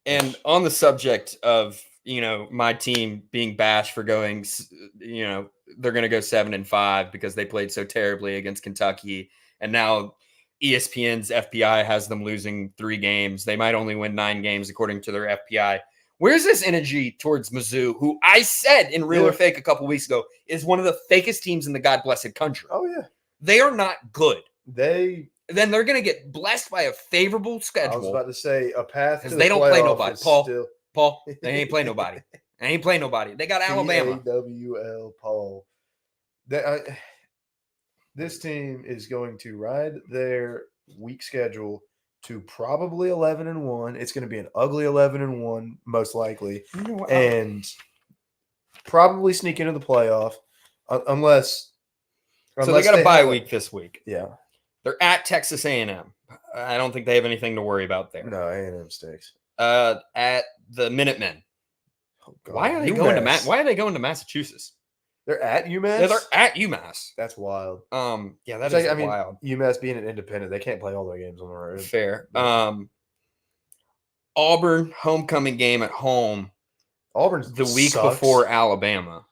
And on the subject of my team being bashed for going, they're going to go 7-5 because they played so terribly against Kentucky. And now ESPN's FPI has them losing 3 games. They might only win 9 games according to their FPI. Where's this energy towards Mizzou, who I said in Real or Fake a couple weeks ago is one of the fakest teams in the God blessed country? Oh, yeah. They are not good. Then they're going to get blessed by a favorable schedule. I was about to say a path to the they don't play playoff nobody. is Paul, they ain't play nobody. They ain't play nobody. They got Alabama. PAWL, Paul. This team is going to ride their weak schedule to probably 11-1. It's going to be an ugly 11-1, most likely, and probably sneak into the playoff, unless. So they got a bye week this week. Yeah, they're at Texas A&M. I don't think they have anything to worry about there. No, A&M stakes. At the Minutemen. Oh, God. Why are they going to Why are they going to Massachusetts? They're at UMass? Yeah, they're at UMass. That's wild. Yeah, that is wild. UMass being an independent, they can't play all their games on the road. Fair. Auburn homecoming game at home. Auburn's the week before Alabama.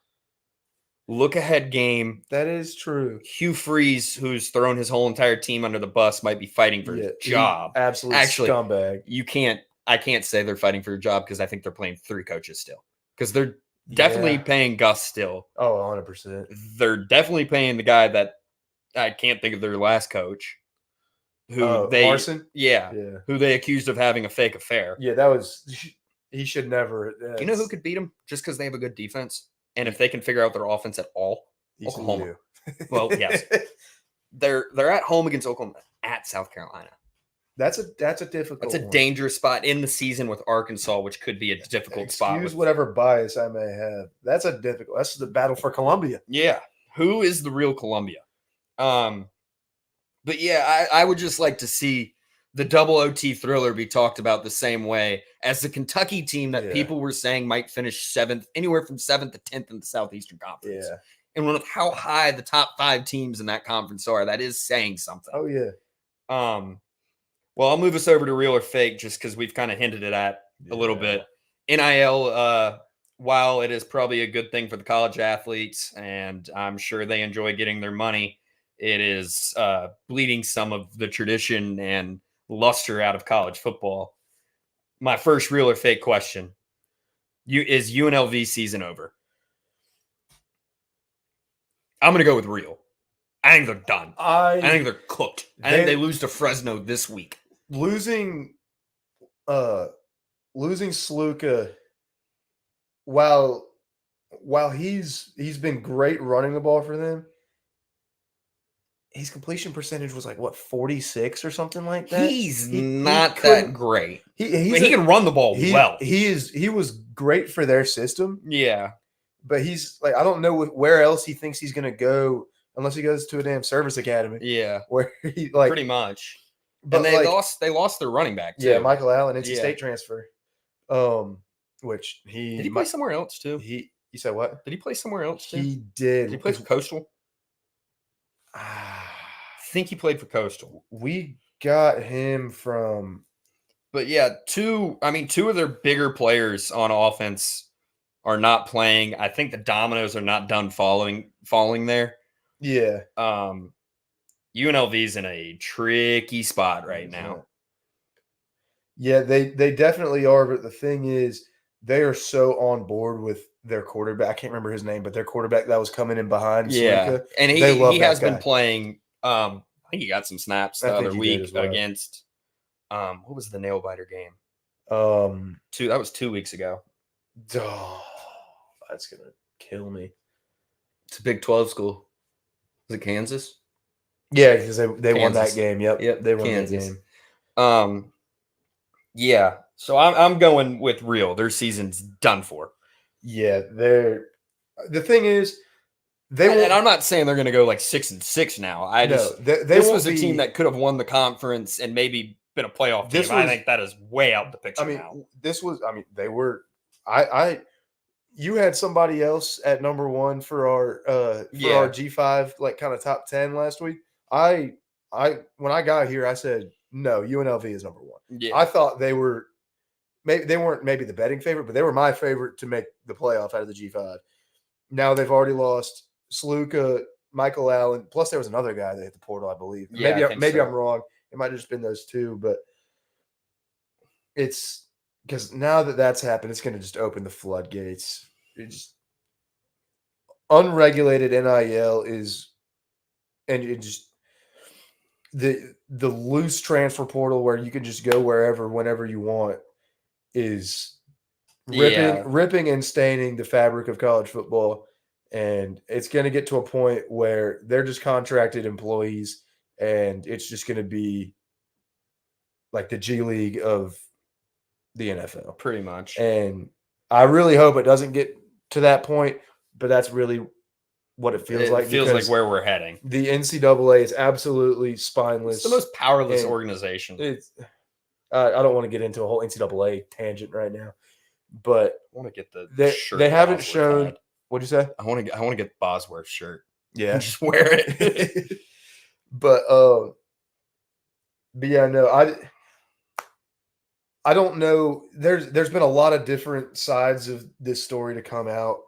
Look ahead game. That is true. Hugh Freeze, who's thrown his whole entire team under the bus, might be fighting for his job. Absolute scumbag. I can't say they're fighting for a job because I think they're playing 3 coaches still. Because they're definitely paying Gus still. Oh, 100%. They're definitely paying the guy that I can't think of their last coach. Larson? Yeah. Who they accused of having a fake affair. Yeah, that was he should never. Do you know who could beat them just because they have a good defense? And if they can figure out their offense at all, Oklahoma. Well, yes. They're at home against Oklahoma, at South Carolina. That's a difficult. That's a one. dangerous spot in the season with Arkansas, which could be a difficult spot. Excuse whatever bias I may have. That's the battle for Columbia. Yeah. Who is the real Columbia? But yeah, I would just like to see the double OT thriller be talked about the same way as the Kentucky team that people were saying might finish 7th, anywhere from 7th to 10th in the Southeastern Conference. Yeah. And with how high the top 5 teams in that conference are, that is saying something. Oh, yeah. Well, I'll move us over to real or fake just because we've kind of hinted it at a little bit. NIL, while it is probably a good thing for the college athletes, and I'm sure they enjoy getting their money, it is bleeding some of the tradition and luster out of college football. My first real or fake question: is UNLV season over? I'm going to go with real. I think they're done. I think they're cooked. I think they lose to Fresno this week. Losing Sluka, while he's been great running the ball for them, his completion percentage was like what 46 or something like that. He's not that great. He can run the ball well. He was great for their system. Yeah, but he's like, I don't know where else he thinks he's gonna go unless he goes to a damn service academy. Yeah, where he like pretty much. But and they lost their running back too. Yeah, Michael Allen, NC State transfer. Which did he play somewhere else too? You said what? Did he play somewhere else too? He did. Did he play for Coastal? I think he played for Coastal. We got him from. But yeah, two of their bigger players on offense are not playing. I think the dominoes are not done falling there. Yeah. UNLV's in a tricky spot right now. Yeah, they definitely are. But the thing is, they are so on board with their quarterback. I can't remember his name, but their quarterback that was coming in behind. Yeah, Sluka, and he has been playing. I think he got some snaps the other week against. What was the nail biter game? That was 2 weeks ago. Oh, that's gonna kill me. It's a Big 12 school. Was it Kansas? Yeah, because they won that game. Yep, they won Kansas. that game. Yeah. So I'm going with real. Their season's done for. Yeah, the thing is, and I'm not saying they're going to go like 6-6 now. This was a team that could have won the conference and maybe been a playoff team. I think that is way out the picture now. They were. You had somebody else at number 1 for our G5 like kind of top 10 last week. When I got here, I said no. UNLV is number 1. Yeah. I thought they were. Maybe they weren't the betting favorite, but they were my favorite to make the playoff out of the G5. Now they've already lost Sluka, Michael Allen. Plus, there was another guy that hit the portal, I believe. Yeah, maybe I'm wrong. It might have just been those two, but it's because now that that's happened, it's going to just open the floodgates. It's unregulated NIL the loose transfer portal where you can just go wherever, whenever you want, is ripping and staining the fabric of college football. And it's going to get to a point where they're just contracted employees, and it's just going to be like the G League of the NFL. Pretty much. And I really hope it doesn't get to that point, but that's really what it feels like. It feels like where we're heading. The NCAA is absolutely spineless. It's the most powerless organization. I don't want to get into a whole NCAA tangent right now, but I want to get the shirt. They haven't shown. What'd you say? I want to get Bosworth's shirt. Yeah, just wear it. but yeah, no, I don't know. There's been a lot of different sides of this story to come out,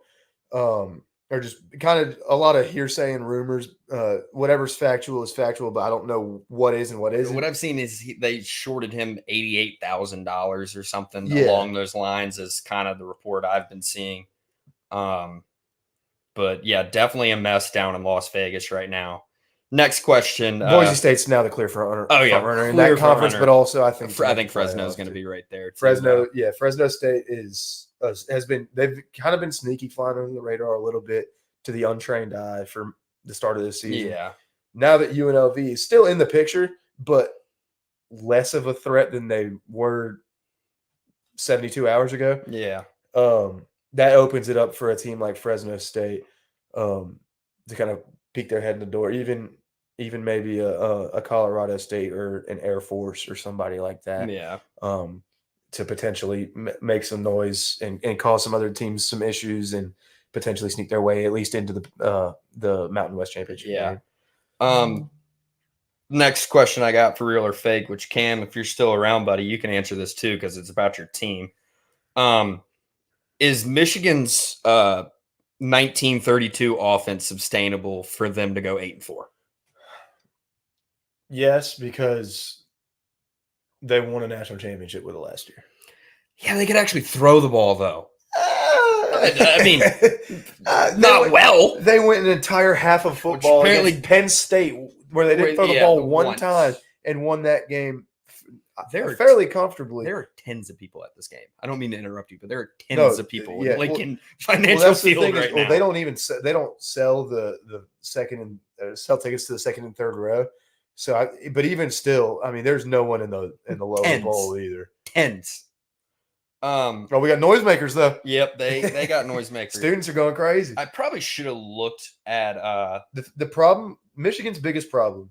or just kind of a lot of hearsay and rumors. Whatever's factual is factual, but I don't know what is and what isn't. What I've seen is they shorted him $88,000 or something along those lines, is kind of the report I've been seeing. But yeah, definitely a mess down in Las Vegas right now. Next question. Boise State's now the clear front runner in that conference, but also I think Fresno's going to be right there. Fresno State they've kind of been sneaky, flying under the radar a little bit to the untrained eye for the start of this season. Yeah. Now that UNLV is still in the picture, but less of a threat than they were 72 hours ago. Yeah. That opens it up for a team like Fresno State to kind of peek their head in the door. Even maybe a Colorado State or an Air Force or somebody like that. Yeah. To potentially make some noise and cause some other teams some issues and potentially sneak their way at least into the Mountain West Championship game. Next question I got for real or fake, which Cam, if you're still around, buddy, you can answer this too because it's about your team. Is Michigan's 1932 offense sustainable for them to go 8-4? Yes, because they won a national championship with it last year. Yeah, they could actually throw the ball though. I mean, well. They went an entire half of football apparently against Penn State where they didn't throw the ball one time and won that game fairly comfortably. There are tens of people at this game. I don't mean to interrupt you, but there are tens of people in financial that's field the thing right now. They don't even they don't sell the second and sell tickets to the second and third row. So, but even still, I mean, there's no one in the lower bowl either. Tens. We got noisemakers though. Yep, they got noisemakers. Students are going crazy. I probably should have looked at the problem. Michigan's biggest problem,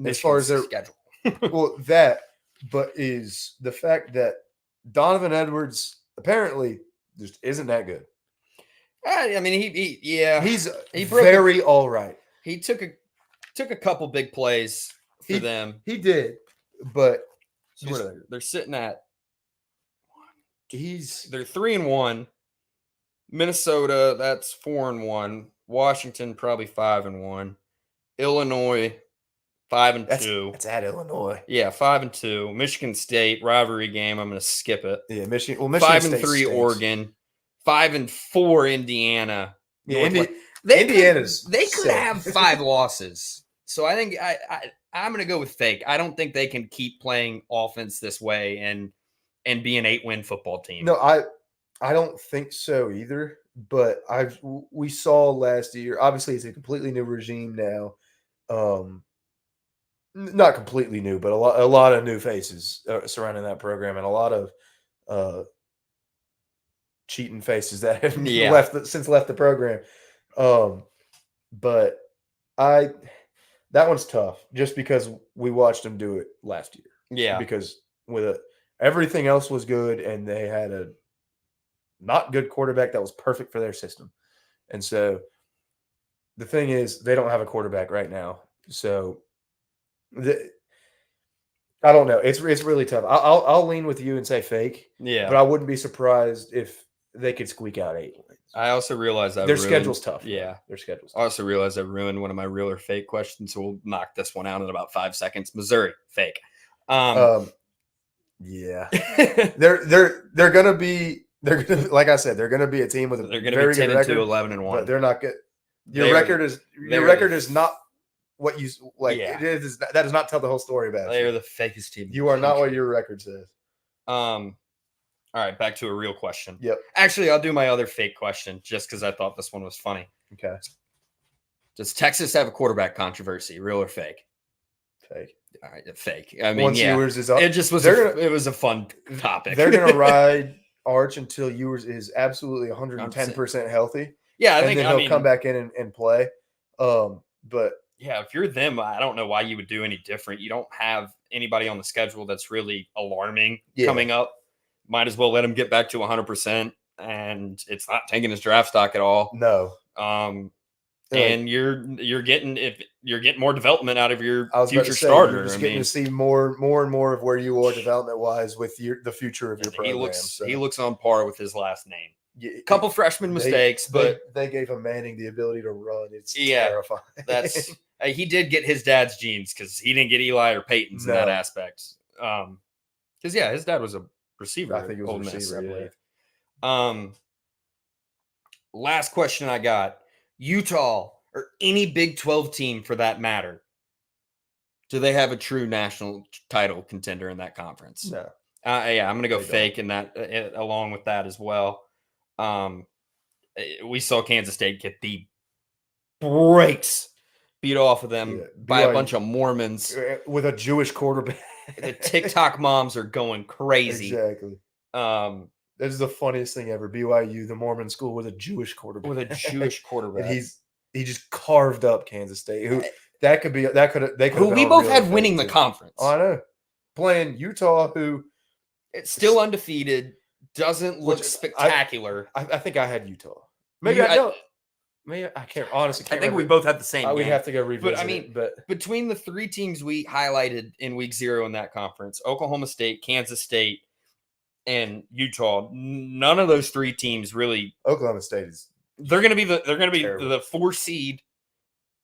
as far as their schedule. But is the fact that Donovan Edwards apparently just isn't that good. I mean, he's very all right. He took a couple big plays for them. He did, but so they're sitting at. They're 3-1. Minnesota, that's 4-1. Washington, probably 5-1. Illinois, 5-2. That's at Illinois. Yeah, 5-2. Michigan State rivalry game. I'm going to skip it. Yeah, Michigan. Well, Michigan 5-3 Oregon, 5-4 Indiana. Yeah, Indiana's they could have 5 losses. So I think I'm going to go with fake. I don't think they can keep playing offense this way and be an 8-win football team. No, I don't think so either. But we saw last year. Obviously, it's a completely new regime now. Not completely new, but a lot of new faces surrounding that program, and a lot of cheating faces that have left the program. But that one's tough, just because we watched them do it last year. Yeah, because everything else was good, and they had a not good quarterback that was perfect for their system. And so the thing is, they don't have a quarterback right now. So I don't know. It's really tough. I'll lean with you and say fake. Yeah, but I wouldn't be surprised if they could squeak out 8 wins. I also realize that their schedule's tough. Yeah, their schedule's tough. I also realize I ruined one of my real or fake questions, so we'll knock this one out in about 5 seconds. Missouri, fake. Yeah, they're gonna be. Like I said, they're gonna be a team with a very good record. 11-1, but they're not good. Your record is not what you like. Yeah. It is that does not tell the whole story about it. They are the fakest team. You are not what your record says. All right, back to a real question. Yep. Actually, I'll do my other fake question just because I thought this one was funny. Okay. Does Texas have a quarterback controversy? Real or fake? Fake. All right, fake. I mean, once Ewers is up, it just was. It was a fun topic. They're gonna ride Arch until Ewers is absolutely 110% healthy. Yeah, and then he'll come back in and play. But yeah, if you're them, I don't know why you would do any different. You don't have anybody on the schedule that's really alarming coming up. Might as well let him get back to 100%, and it's not taking his draft stock at all. No. And you're getting more development out of your future starter. You're just getting to see more and more of where you are development wise with the future of your program. He looks on par with his last name. A couple freshman mistakes, but they gave him Manning the ability to run. It's terrifying. That's he did get his dad's genes because he didn't get Eli or Peyton's in that aspect. Because his dad was a receiver. I think he was a receiver, I believe. Last question I got. Utah or any Big 12 team for that matter, do they have a true national title contender in that conference? No. I'm going to go fake in that along with that as well. We saw Kansas State get the brakes beat off of them by a BYU bunch of Mormons. with a Jewish quarterback. The TikTok moms are going crazy. Exactly. That is the funniest thing ever. BYU, the Mormon school, with a Jewish quarterback. With a Jewish quarterback. And he just carved up Kansas State. Who they could we both had winning the conference. Oh, I know. Playing Utah, who it's still undefeated, doesn't look spectacular. I think I had Utah. Maybe I don't. Maybe I can't honestly. I think we both had the same. We'd have to go revisit. But I mean, between the three teams we highlighted in week 0 in that conference, Oklahoma State, Kansas State, and Utah, none of those three teams really. Oklahoma State is. They're going to be the 4 seed,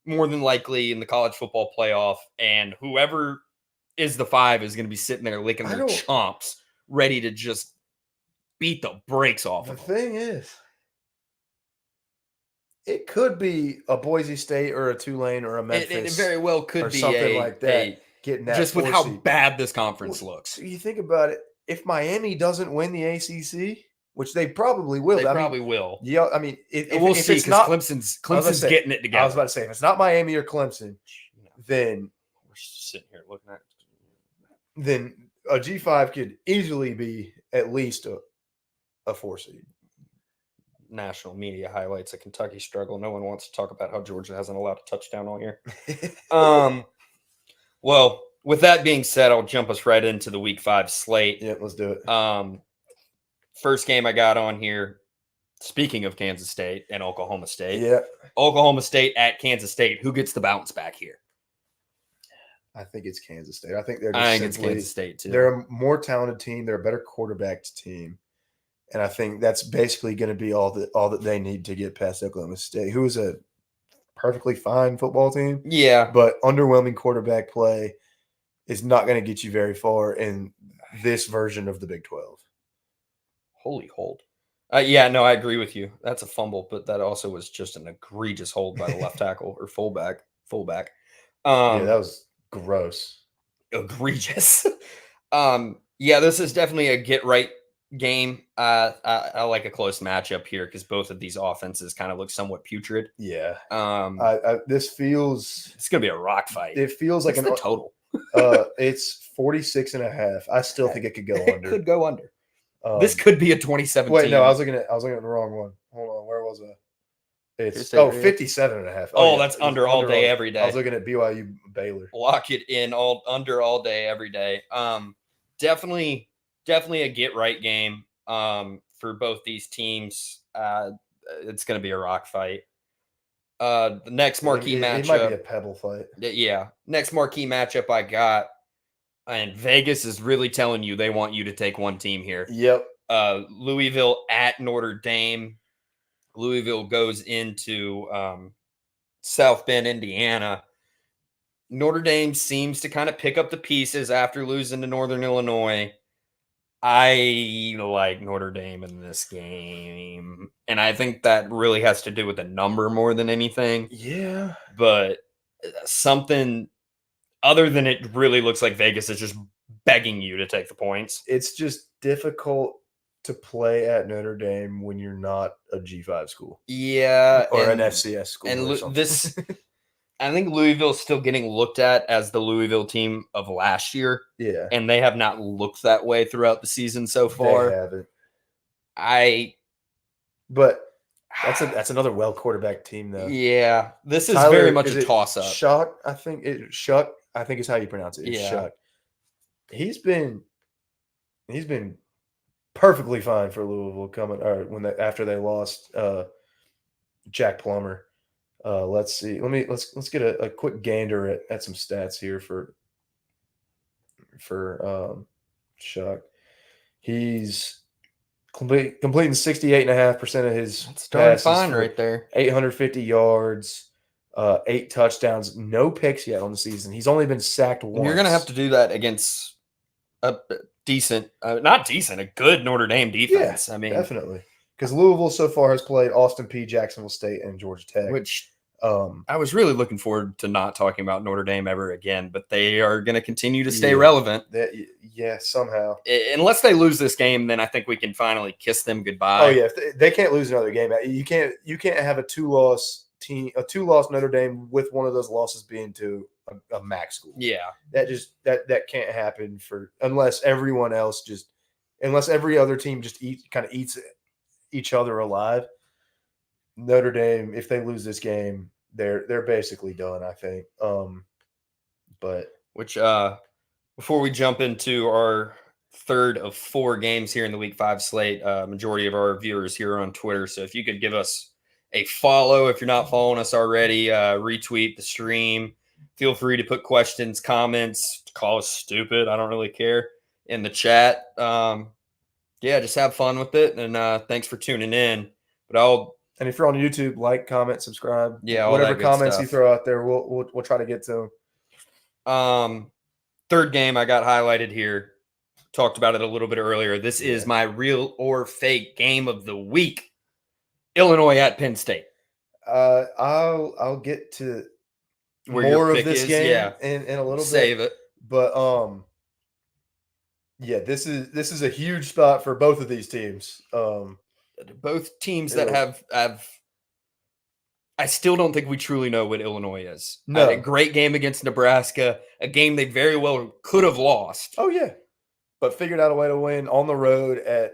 more than likely in the college football playoff, and whoever is the 5 is going to be sitting there licking their chomps, ready to just beat the brakes off. The thing is, it could be a Boise State or a Tulane or a Memphis. It very well could be something like that. Getting that just with how bad this conference looks. You think about it. If Miami doesn't win the ACC, which they probably will, they will. Yeah, I mean, we'll see because Clemson's getting it together. I was about to say, if it's not Miami or Clemson, then we're sitting here looking at. Then a G5 could easily be at least a 4 seed. National media highlights a Kentucky struggle. No one wants to talk about how Georgia hasn't allowed a touchdown all year. Well, with that being said, I'll jump us right into the week 5 slate. Yeah, let's do it. First game I got on here, speaking of Kansas State and Oklahoma State. Yeah. Oklahoma State at Kansas State. Who gets the bounce back here? I think it's Kansas State. I think they're it's Kansas State too. They're a more talented team. They're a better quarterbacked team. And I think that's basically going to be all that they need to get past Oklahoma State, who is a perfectly fine football team. Yeah. But underwhelming quarterback play is not going to get you very far in this version of the Big 12. Holy hold. Yeah, no, I agree with you. That's a fumble, but that also was just an egregious hold by the left tackle or fullback. Yeah, that was gross. Egregious. Yeah, this is definitely a get right game. I like a close matchup here because both of these offenses kind of look somewhat putrid. Yeah. It's gonna be a rock fight. It feels like the total. It's 46.5. I still think it could go under. It could go under. This could be a 2017. Wait, no, I was looking at the wrong one. Hold on, where was I? It's 57.5. Oh, that's under all day, every day. I was looking at BYU Baylor. Lock it in under all day, every day. Definitely a get right game for both these teams. It's going to be a rock fight. The next marquee matchup. It might be a pebble fight. Yeah. Next marquee matchup I got. And Vegas is really telling you they want you to take one team here. Yep. Louisville at Notre Dame. Louisville goes into South Bend, Indiana. Notre Dame seems to kind of pick up the pieces after losing to Northern Illinois. I like Notre Dame in this game. And I think that really has to do with the number more than anything. Yeah. But something other than it really looks like Vegas is just begging you to take the points. It's just difficult to play at Notre Dame when you're not a G5 school. Yeah. Or an FCS school. And this, I think Louisville is still getting looked at as the Louisville team of last year. Yeah. And they have not looked that way throughout the season so far. They haven't. But that's another well quarterback team though. Yeah. This is very much a toss up. Shuck, I think is how you pronounce it. It's Shuck. He's been perfectly fine for Louisville after they lost Jack Plummer. Let's see. Let's get a quick gander at some stats here for Shuck. He's completing 68.5% of his passes. Fine right there. 850 yards, 8 touchdowns, no picks yet on the season. He's only been sacked once. You're gonna have to do that against a decent, a good Notre Dame defense. Yeah, I mean, definitely. Because Louisville so far has played Austin Peay, Jacksonville State, and Georgia Tech. Which I was really looking forward to not talking about Notre Dame ever again, but they are going to continue to stay relevant. Somehow. Unless they lose this game, then I think we can finally kiss them goodbye. Oh yeah, they can't lose another game. You can't have a 2-loss team, a 2-loss Notre Dame with one of those losses being to a MAC school. Yeah. That can't happen unless everyone else unless every other team just eats each other alive. Notre Dame, if they lose this game, they're basically done, I think. But before we jump into our third of 4 games here in the Week 5 slate, majority of our viewers here are on Twitter. So if you could give us a follow, if you're not following us already, retweet the stream. Feel free to put questions, comments, call us stupid. I don't really care in the chat. Just have fun with it. And thanks for tuning in. And if you're on YouTube, like, comment, subscribe. Yeah, whatever comments you throw out there, we'll try to get to them. Third game I got highlighted here. Talked about it a little bit earlier. This is my real or fake game of the week. Illinois at Penn State. I'll get to more of this game in a little bit. Save it. But this is a huge spot for both of these teams. Both teams that have I still don't think we truly know what Illinois is. No. A great game against Nebraska, a game they very well could have lost. Oh, yeah. But figured out a way to win on the road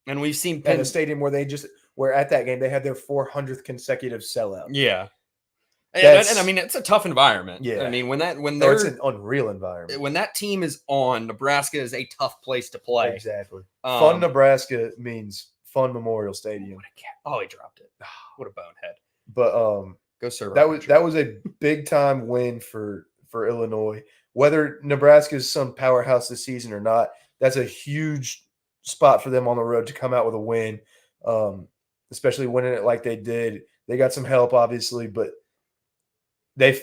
and we've seen at a stadium where at that game they had their 400th consecutive sellout. Yeah. And I mean, it's a tough environment. Yeah. I mean, it's an unreal environment. When that team is on, Nebraska is a tough place to play. Exactly. Fun Nebraska means fun Memorial Stadium. Oh, he dropped it. What a bonehead. But go serve. That was a big time win for Illinois. Whether Nebraska is some powerhouse this season or not, that's a huge spot for them on the road to come out with a win. Especially winning it like they did. They got some help, obviously, but they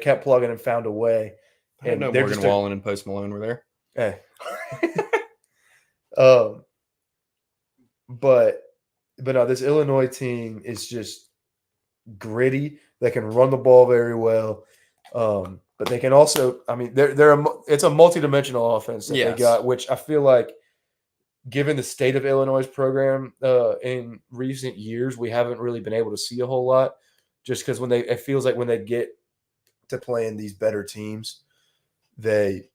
kept plugging and found a way. I didn't know Morgan Wallen and Post Malone were there. But no, this Illinois team is just gritty. They can run the ball very well, but they can also. I mean, it's a multidimensional offense that they got, which I feel like, given the state of Illinois' program in recent years, we haven't really been able to see a whole lot. Just because it feels like when they get to playing these better teams, they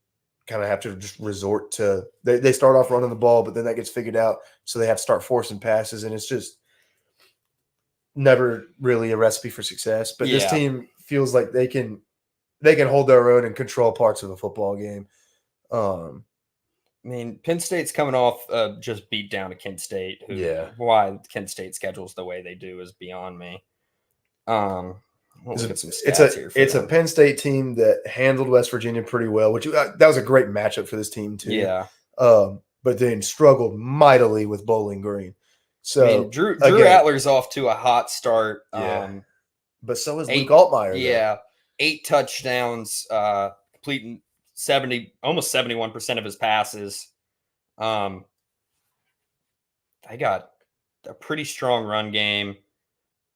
kind of have to just resort to they start off running the ball, but then that gets figured out, so they have to start forcing passes, and it's just never really a recipe for success. But this team feels like they can hold their own and control parts of a football game. I mean, Penn State's coming off just beat down to Kent State. Why Kent State schedules the way they do is beyond me. It's a Penn State team that handled West Virginia pretty well, which that was a great matchup for this team too. Yeah. But then struggled mightily with Bowling Green. So I mean, Drew Adler's off to a hot start. But so is Luke Altmaier. Yeah. 8 touchdowns, completing almost 71% of his passes. They got a pretty strong run game.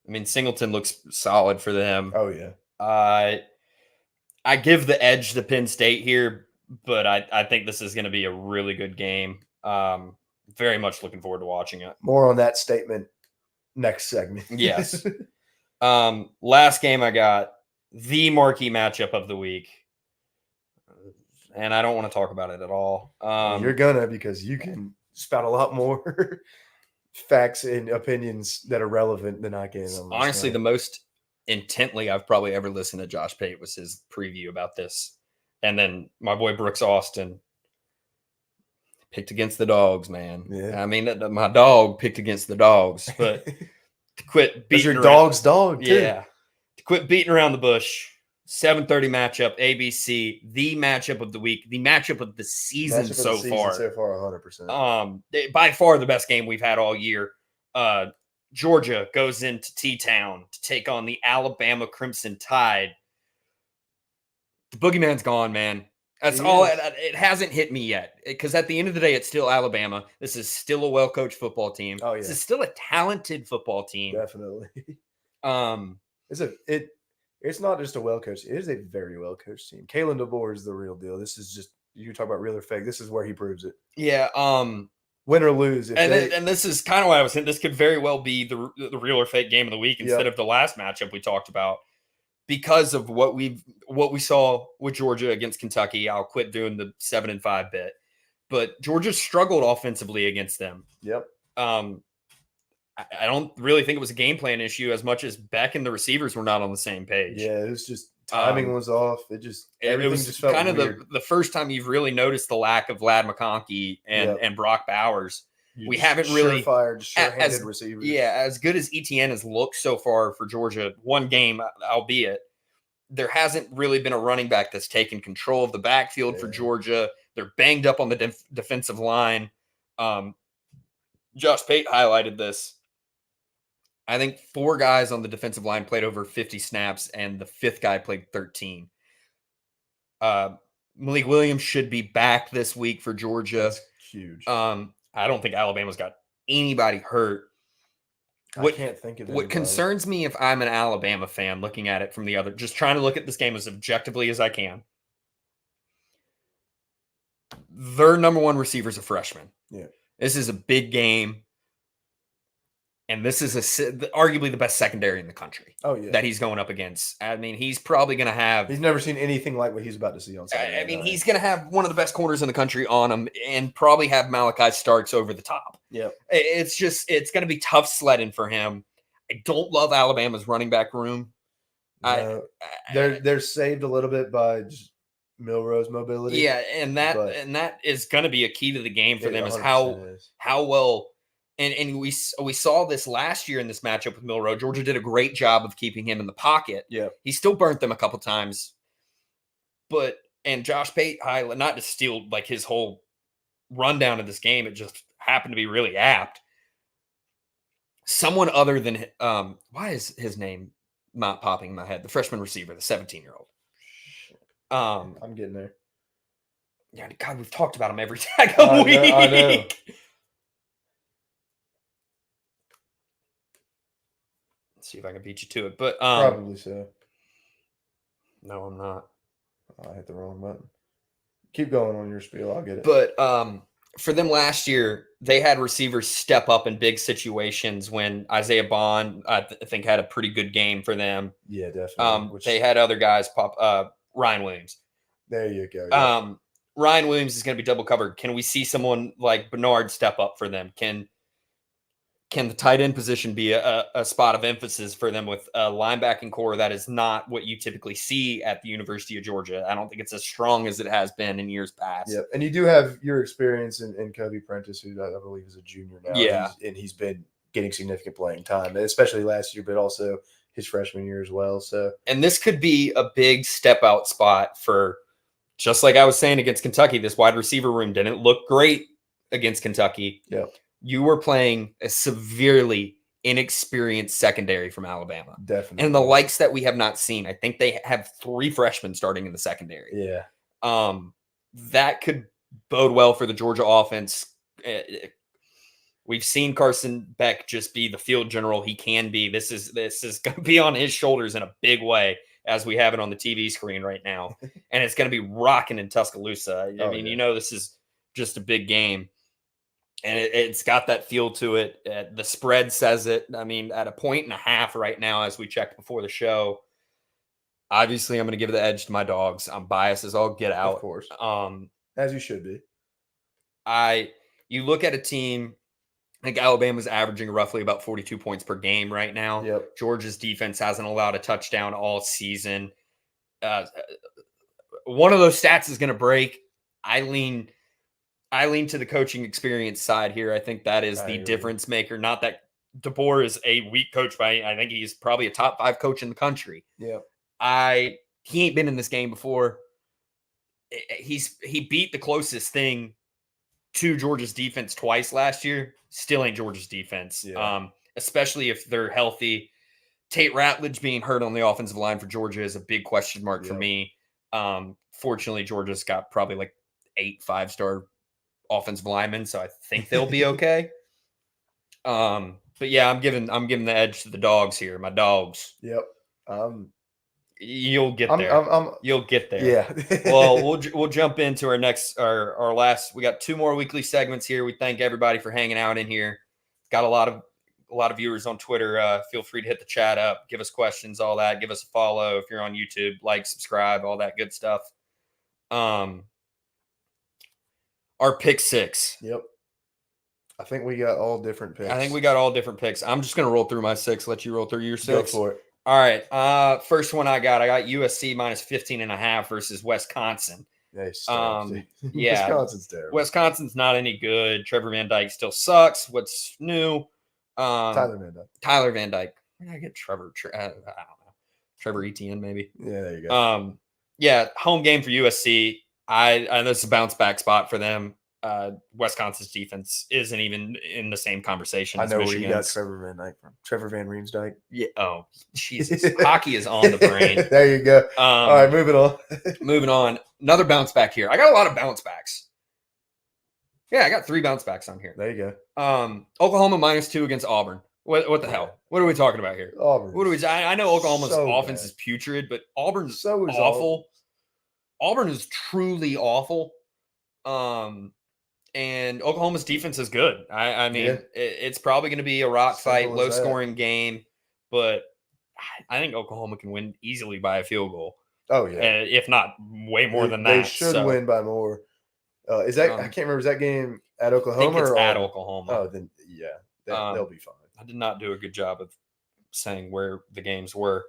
I mean, Singleton looks solid for them. Oh, yeah. I give the edge to Penn State here, but I think this is going to be a really good game. Very much looking forward to watching it. More on that statement next segment. Yes. Last game I got, the marquee matchup of the week. And I don't want to talk about it at all. You're gonna, because you can spout a lot more facts and opinions that are relevant than I can. Honestly, the most intently I've probably ever listened to Josh Pate was his preview about this. And then my boy Brooks Austin picked against the dogs, man. Yeah. I mean, my dog picked against the dogs, but to quit beating your dog's dog, too. Yeah. To quit beating around the bush. 7:30 matchup, ABC, the matchup of the week, the matchup of the season so far. So far, 100%. By far the best game we've had all year. Georgia goes into T-Town to take on the Alabama Crimson Tide. The boogeyman's gone, man. That's all. It hasn't hit me yet, because at the end of the day, it's still Alabama. This is still a well-coached football team. Oh, yeah. This is still a talented football team. Definitely. It's not just a well-coached. It is a very well-coached team. Kalen DeBoer is the real deal. This is just, you talk about real or fake. This is where he proves it. Yeah. win or lose. And this is kind of what I was saying. This could very well be the real or fake game of the week instead of the last matchup we talked about, because of what we saw with Georgia against Kentucky. I'll quit doing the 7-5 bit, but Georgia struggled offensively against them. Yep. I don't really think it was a game plan issue as much as Beck and the receivers were not on the same page. Yeah, it was just timing was off. Everything was just felt kind of weird. the first time you've really noticed the lack of Vlad McConkey and Brock Bowers. We haven't really sure-handed receivers. Yeah, as good as ETN has looked so far for Georgia, one game, albeit, there hasn't really been a running back that's taken control of the backfield for Georgia. They're banged up on the defensive line. Josh Pate highlighted this. I think 4 guys on the defensive line played over 50 snaps, and the 5th guy played 13. Malik Williams should be back this week for Georgia. That's huge. I don't think Alabama's got anybody hurt. I can't think of it. What concerns me, if I'm an Alabama fan looking at it from the other, just trying to look at this game as objectively as I can, their number one receiver is a freshman. Yeah. This is a big game. And this is arguably the best secondary in the country. Oh, yeah. That he's going up against. I mean, he's probably going to have... He's never seen anything like what he's about to see on Saturday. I mean, he's going to have one of the best corners in the country on him and probably have Malachi Starks over the top. Yeah. It's going to be tough sledding for him. I don't love Alabama's running back room. No, they're saved a little bit by just Milroe's mobility. Yeah, and that is going to be a key to the game for them, is how well... And we saw this last year in this matchup with Milroe. Georgia did a great job of keeping him in the pocket. Yeah. He still burnt them a couple times. And Josh Pate, not to steal like his whole rundown of this game, it just happened to be really apt. Someone other than, why is his name not popping in my head? The freshman receiver, the 17-year-old. I'm getting there. Yeah, God, we've talked about him every single week. I know. See if I can beat you to it, but probably so. No, I'm not. I hit the wrong button. Keep going on your spiel. I'll get it. But for them last year, they had receivers step up in big situations when Isaiah Bond, I think, had a pretty good game for them. Yeah, definitely. They had other guys pop. Ryan Williams. There you go. Yeah. Ryan Williams is going to be double covered. Can we see someone like Bernard step up for them? Can the tight end position be a spot of emphasis for them with a linebacking core that is not what you typically see at the University of Georgia? I don't think it's as strong as it has been in years past. Yeah, and you do have your experience in Kobe Prentice, who I believe is a junior now. Yeah. And he's been getting significant playing time, especially last year, but also his freshman year as well. And this could be a big step out spot for, just like I was saying against Kentucky, this wide receiver room didn't look great against Kentucky. Yeah. You were playing a severely inexperienced secondary from Alabama. Definitely. And the likes that we have not seen. I think they have 3 freshmen starting in the secondary. Yeah. That could bode well for the Georgia offense. We've seen Carson Beck just be the field general he can be. This is going to be on his shoulders in a big way, as we have it on the TV screen right now. And it's going to be rocking in Tuscaloosa. I mean, you know, this is just a big game. And it's got that feel to it. The spread says it. I mean, at 1.5 right now, as we checked before the show. Obviously, I'm going to give the edge to my dogs. I'm biased as all get out. Of course. As you should be. You look at a team, I think Alabama's averaging roughly about 42 points per game right now. Yep. Georgia's defense hasn't allowed a touchdown all season. One of those stats is going to break. I lean to the coaching experience side here. I think that is the difference maker. Not that DeBoer is a weak coach, but I think he's probably a top 5 coach in the country. Yeah. He ain't been in this game before. He beat the closest thing to Georgia's defense twice last year. Still ain't Georgia's defense. Yeah. Especially if they're healthy. Tate Ratledge being hurt on the offensive line for Georgia is a big question mark for me. Fortunately, Georgia's got probably like 8 5-star offensive linemen, so I think they'll be okay. But yeah, I'm giving the edge to the dogs here. My dogs. Yep. You'll get there. You'll get there. Yeah. Well, we'll jump into our last. We got 2 more weekly segments here. We thank everybody for hanging out in here. Got a lot of viewers on Twitter. Feel free to hit the chat up, give us questions, all that. Give us a follow if you're on YouTube. Like, subscribe, all that good stuff. Our pick 6. Yep. I think we got all different picks. I'm just gonna roll through my 6. Let you roll through your 6. Go for it. All right. First one I got USC minus 15.5 versus Wisconsin. Yeah. Wisconsin's terrible. Wisconsin's not any good. Trevor Van Dyke still sucks. What's new? Tyler Van Dyke. Where did I get Trevor? I don't know. Trevor Etienne, maybe. Yeah, there you go. Yeah, home game for USC. I this is a bounce back spot for them. Wisconsin's defense isn't even in the same conversation. I know as where you got Trevor Van Dyke from. Trevor Van Riemsdyk. Yeah. Oh, Jesus. Hockey is on the brain. There you go. All right, moving on. Moving on. Another bounce back here. I got a lot of bounce backs. Yeah, I got 3 bounce backs on here. There you go. Oklahoma -2 against Auburn. What the hell? What are we talking about here? Auburn. What do we? I know Oklahoma's offense bad. is putrid, but Auburn's So is awful. Auburn is truly awful. And Oklahoma's defense is good. I mean, it's probably going to be a rock fight, low scoring game, but I think Oklahoma can win easily by a field goal. Oh yeah, if not way more than that. They should win by more. Is that I can't remember? Is that game at Oklahoma? I think it's or at Oklahoma. Oh, then yeah, they'll be fine. I did not do a good job of saying where the games were.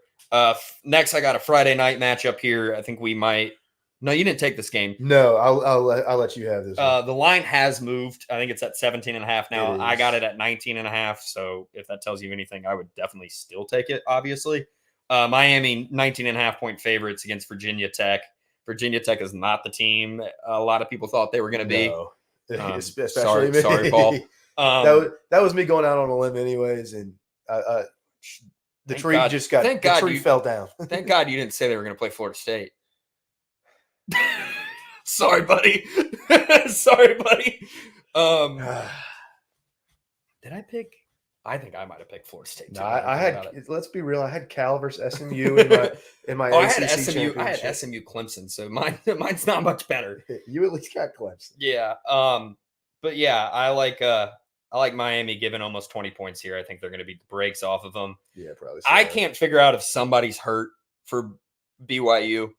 Next, I got a Friday night matchup here. I think we might. No, you didn't take this game. No, I'll let you have this. The line has moved. I think it's at 17.5 now. I got it at 19.5. So if that tells you anything, I would definitely still take it, obviously. Miami, 19.5 point favorites against Virginia Tech. Virginia Tech is not the team a lot of people thought they were going to be. No. Sorry, Paul. That was me going out on a limb anyways. And the tree fell down. Thank God you didn't say they were going to play Florida State. Sorry, buddy. Did I pick? I think I might have picked Florida State. No, I had. Let's be real. I had Cal versus SMU in my. I had SMU. I had SMU Clemson, so mine's not much better. You at least got Clemson. Yeah. But yeah, I like Miami giving almost 20 points here. I think they're going to beat the brakes off of them. Yeah, probably. I can't figure out if somebody's hurt for BYU.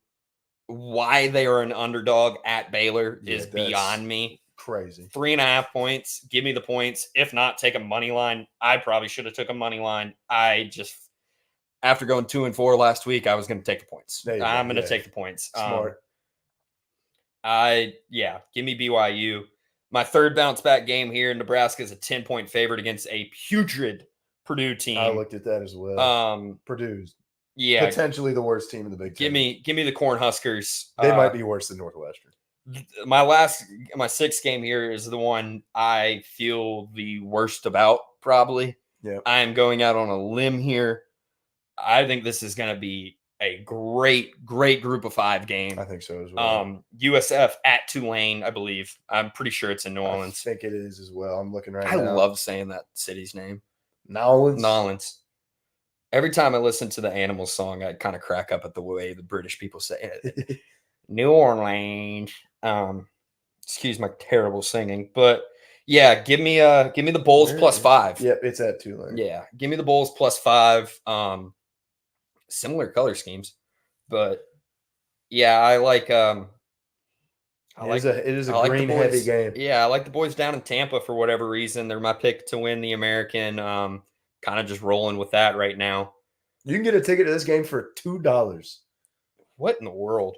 Why they are an underdog at Baylor is beyond me. Crazy. 3.5 points. Give me the points. If not, take a money line. I probably should have took a money line. I just, after going 2-4 last week, I was going to take the points. I'm going to take the points. Smart. Give me BYU. My third bounce back game here. Nebraska is a 10-point favorite against a putrid Purdue team. I looked at that as well. Purdue's. Yeah, potentially the worst team in the Big Ten. Give me the Cornhuskers. They might be worse than Northwestern. My sixth game here is the one I feel the worst about. Probably. Yeah. I am going out on a limb here. I think this is going to be a great group of 5 game. I think so as well. USF at Tulane, I believe. I'm pretty sure it's in New Orleans. I think it is as well. I'm looking now. I love saying that city's name. Nolens. Every time I listen to the Animals song, I kind of crack up at the way the British people say it. New Orleans. Excuse my terrible singing, but yeah, give me the Bulls plus 5. Yep, it's at Tulane. Yeah, give me the Bulls plus 5. Similar color schemes, but yeah, I like. It is a green heavy game. Yeah, I like the boys down in Tampa for whatever reason. They're my pick to win the American. Kind of just rolling with that right now. You can get a ticket to this game for $2. What in the world?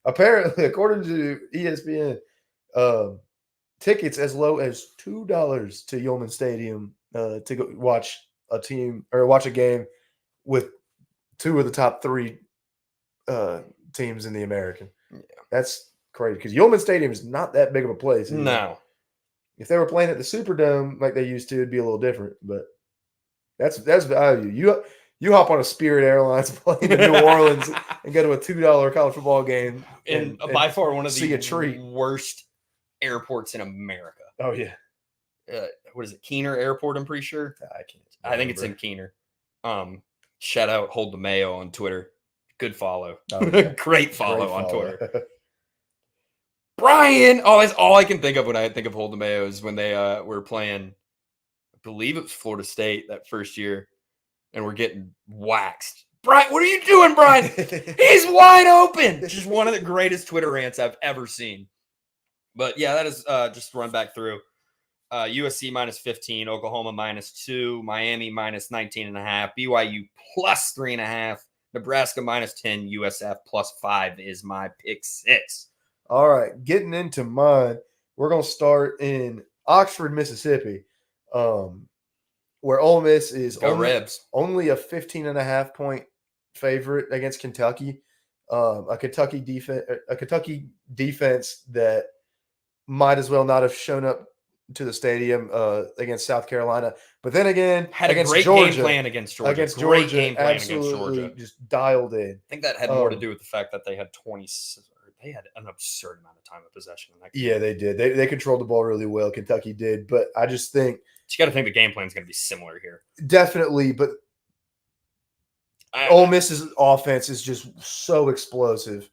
Apparently, according to ESPN, tickets as low as $2 to Yeoman Stadium to go watch a game with 2 of the top 3 teams in the American. Yeah. That's crazy because Yeoman Stadium is not that big of a place. Either. No. If they were playing at the Superdome like they used to, it'd be a little different. But that's value. You hop on a Spirit Airlines plane to New Orleans and go to a $2 college football game, and by far one of the worst airports in America. Oh yeah. What is it? Keener Airport? I'm pretty sure. I can't. I think it's in Keener. Shout out Hold the Mayo on Twitter. Good follow. Oh, yeah. Great follow on Twitter. Brian. Oh, that's all I can think of when I think of Hold the Mayo is when they were playing, I believe it was Florida State that first year, and we're getting waxed. Brian, what are you doing, Brian? He's wide open. Just one of the greatest Twitter rants I've ever seen. But yeah, that is just to run back through. USC minus 15, Oklahoma minus 2, Miami minus 19.5, BYU plus 3.5, Nebraska minus 10, USF plus 5 is my pick 6. All right, getting into mine, we're going to start in Oxford, Mississippi, where Ole Miss is only a 15.5 point favorite against Kentucky. A Kentucky defense that might as well not have shown up to the stadium against South Carolina, but then again, had against a great Georgia, game plan against Georgia. Against great Georgia, game plan absolutely against Georgia. Just dialed in. I think that had more to do with the fact that they had 20. They had an absurd amount of time of possession in that game. Yeah, they did. They controlled the ball really well. Kentucky did, but I just think you got to think the game plan is going to be similar here. Definitely, but Ole Miss's offense is just so explosive.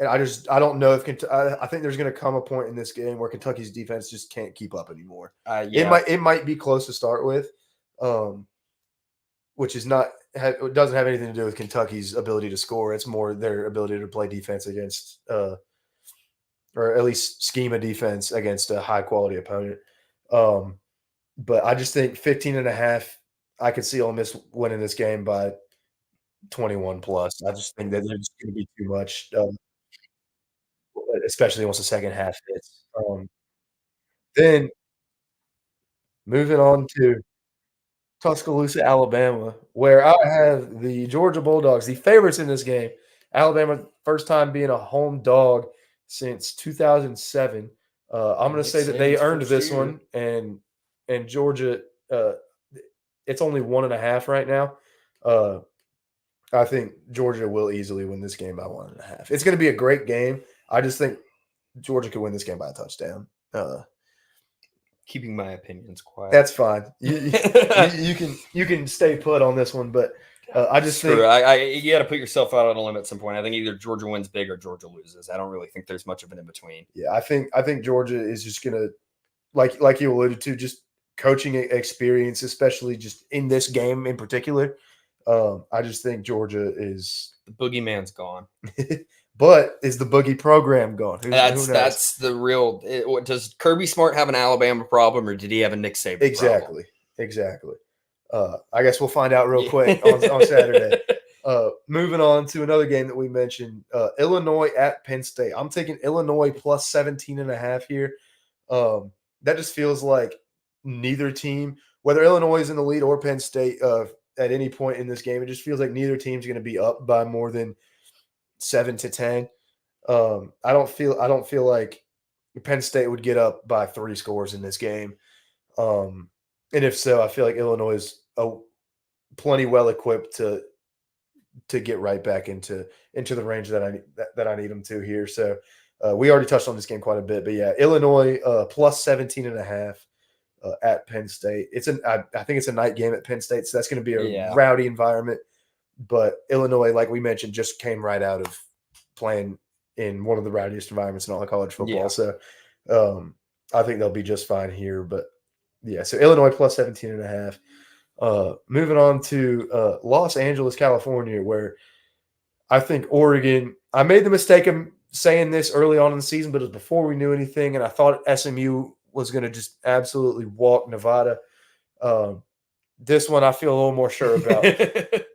And I don't know if I think there's going to come a point in this game where Kentucky's defense just can't keep up anymore. Yeah. It might be close to start with, which is not it doesn't have anything to do with Kentucky's ability to score. It's more their ability to play defense against, or at least scheme a defense against a high quality opponent. But I just think 15.5. I could see Ole Miss winning this game by 21 plus. I just think that there's just going to be too much. Especially once the second half hits. Then moving on to Tuscaloosa, Alabama, where I have the Georgia Bulldogs, the favorites in this game. Alabama, first time being a home dog since 2007. I'm going to say that they earned this one, and Georgia, it's only 1.5 right now. I think Georgia will easily win this game by 1.5. It's going to be a great game. I just think Georgia could win this game by a touchdown. Keeping my opinions quiet. That's fine. You can stay put on this one, but I just think you got to put yourself out on a limit at some point. I think either Georgia wins big or Georgia loses. I don't really think there's much of an in between. Yeah, I think Georgia is just gonna, like you alluded to, just coaching experience, especially just in this game in particular. I just think Georgia is the boogeyman's gone. But is the boogie program gone? That's the real. Does Kirby Smart have an Alabama problem, or did he have a Nick Saban problem? Exactly. I guess we'll find out real quick on Saturday. Moving on to another game that we mentioned, Illinois at Penn State. I'm taking Illinois plus 17.5 here. That just feels like neither team, whether Illinois is in the lead or Penn State at any point in this game, it just feels like neither team's going to be up by more than 7 to 10. I don't feel like Penn State would get up by 3 scores in this game. And if so, I feel like Illinois is plenty well equipped to get right back into the range that I need them to here. So we already touched on this game quite a bit, but yeah, Illinois plus 17.5 at Penn State. I think it's a night game at Penn State, so that's going to be a rowdy environment. But Illinois, like we mentioned, just came right out of playing in one of the rowdiest environments in all of college football. Yeah. So I think they'll be just fine here. But yeah, so Illinois plus 17.5. Moving on to Los Angeles, California, where I think Oregon – I made the mistake of saying this early on in the season, but it was before we knew anything, and I thought SMU was going to just absolutely walk Nevada. This one I feel a little more sure about.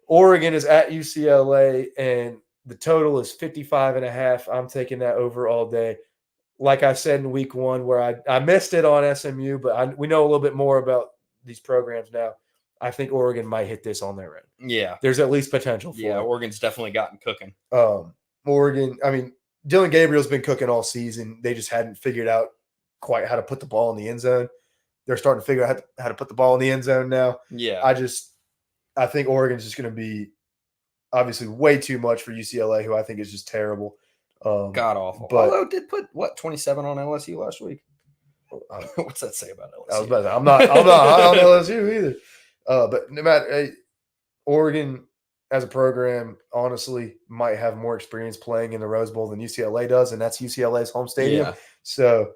Oregon is at UCLA, and the total is 55.5. I'm taking that over all day. Like I said in week 1, where I missed it on SMU, but we know a little bit more about these programs now. I think Oregon might hit this on their end. Yeah. There's at least potential for it. Yeah, Oregon's definitely gotten cooking. Oregon, I mean, Dylan Gabriel's been cooking all season. They just hadn't figured out quite how to put the ball in the end zone. They're starting to figure out how to put the ball in the end zone now. Yeah. I think Oregon's just going to be obviously way too much for UCLA, who I think is just terrible. God awful. But although did put 27 on LSU last week. What's that say about LSU? I was about to say, I'm not high on LSU either. But no matter Oregon, as a program, honestly, might have more experience playing in the Rose Bowl than UCLA does, and that's UCLA's home stadium. Yeah. So,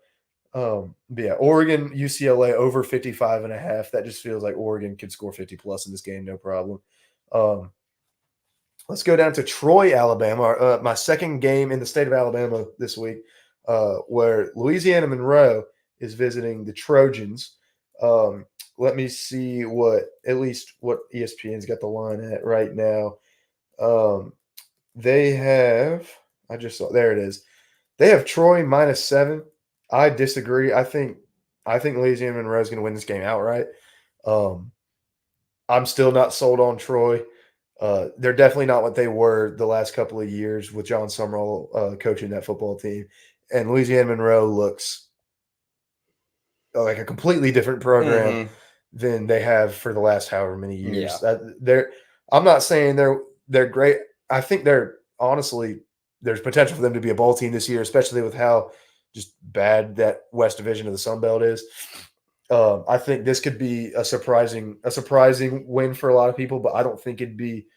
but yeah, Oregon, UCLA over 55.5. That just feels like Oregon could score 50 plus in this game, no problem. Let's go down to Troy, Alabama, my second game in the state of Alabama this week, where Louisiana Monroe is visiting the Trojans. Let me see what ESPN's got the line at right now. They have, I just saw, there it is. They have Troy -7. I disagree. I think Louisiana Monroe is going to win this game outright. I'm still not sold on Troy. They're definitely not what they were the last couple of years with John Summerall coaching that football team. And Louisiana Monroe looks like a completely different program than they have for the last however many years. Yeah. I'm not saying they're great. I think there's potential for them to be a bowl team this year, especially with how just bad that West Division of the Sun Belt is. I think this could be a surprising win for a lot of people, but I don't think it'd be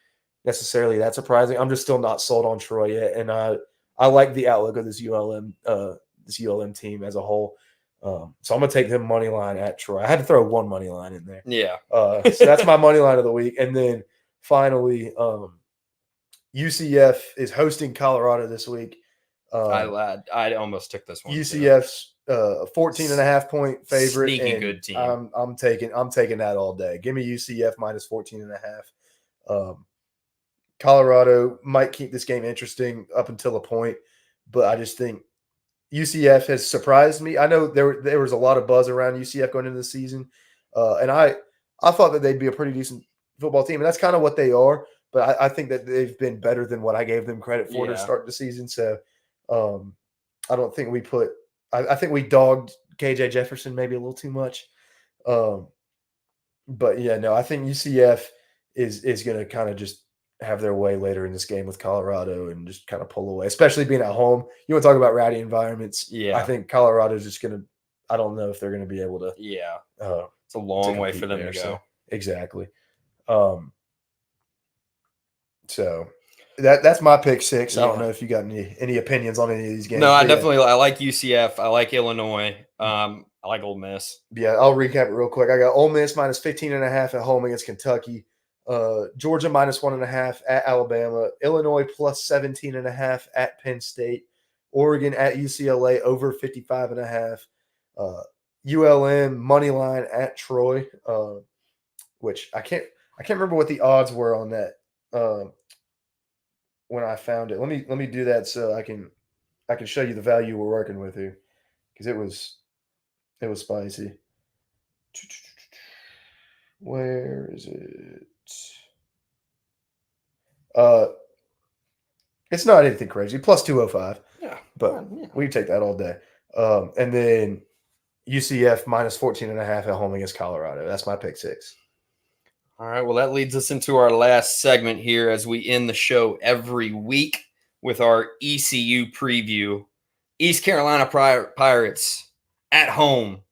necessarily that surprising. I'm just still not sold on Troy yet, and I like the outlook of this ULM team as a whole. So I'm gonna take them money line at Troy. I had to throw one money line in there. Yeah. So that's my money line of the week, and then finally, UCF is hosting Colorado this week. I almost took this one. UCF's 14.5-point favorite. Sneaky and good team. I'm taking that all day. Give me UCF -14.5. Colorado might keep this game interesting up until a point, but I just think UCF has surprised me. I know there was a lot of buzz around UCF going into the season, and I thought that they'd be a pretty decent football team, and that's kind of what they are. But I think that they've been better than what I gave them credit for to start the season. So I don't think we put – I think we dogged KJ Jefferson maybe a little too much. But, yeah, no, I think UCF is going to kind of just have their way later in this game with Colorado and just kind of pull away, especially being at home. You want to talk about rowdy environments. Yeah. I think Colorado's just going to – I don't know if they're going to be able to – Yeah. It's a long way for them to go. So, exactly. So that's my pick six. I don't know if you got any opinions on any of these games. No, I like UCF. I like Illinois. I like Ole Miss. Yeah, I'll recap it real quick. I got Ole Miss -15.5 at home against Kentucky. Georgia -1.5 at Alabama. Illinois +17.5 at Penn State. Oregon at UCLA over 55.5. ULM money line at Troy, which I can't remember what the odds were on that. When I found it, let me do that so I can show you the value we're working with here, because it was spicy. Where is it? It's not anything crazy. +205. Yeah, but we take that all day. And then UCF -14.5 at home against Colorado. That's my pick six. All right, well, that leads us into our last segment here as we end the show every week with our ECU preview. East Carolina Pirates at home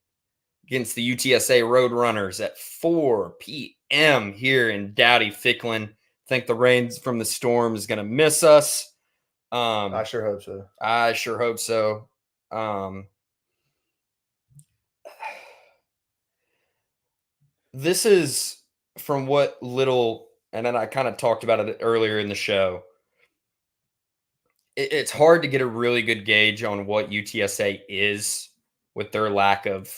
against the UTSA Roadrunners at 4 p.m. here in Dowdy-Ficklin. I think the rain from the storm is going to miss us. I sure hope so. I sure hope so. This is from what little, and then I kind of talked about it earlier in the show. It's hard to get a really good gauge on what UTSA is with their lack of,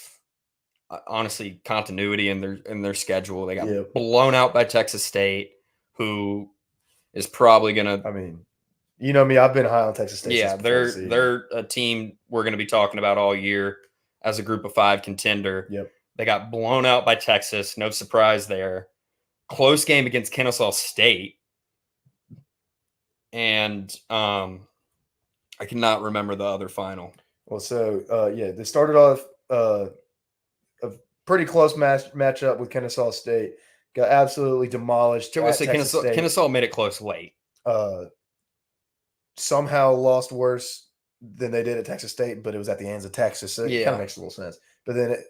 honestly, continuity in their schedule. They got blown out by Texas State, who is probably going to. I mean, you know me, I've been high on Texas State. Yeah, they're a team we're going to be talking about all year as a Group of 5 contender. Yep. They got blown out by Texas. No surprise there. Close game against Kennesaw State. And I cannot remember the other final. Well, so, they started off a pretty close matchup with Kennesaw State. Got absolutely demolished. Kennesaw made it close late. Somehow lost worse than they did at Texas State, but it was at the hands of Texas, so it kind of makes a little sense. But then it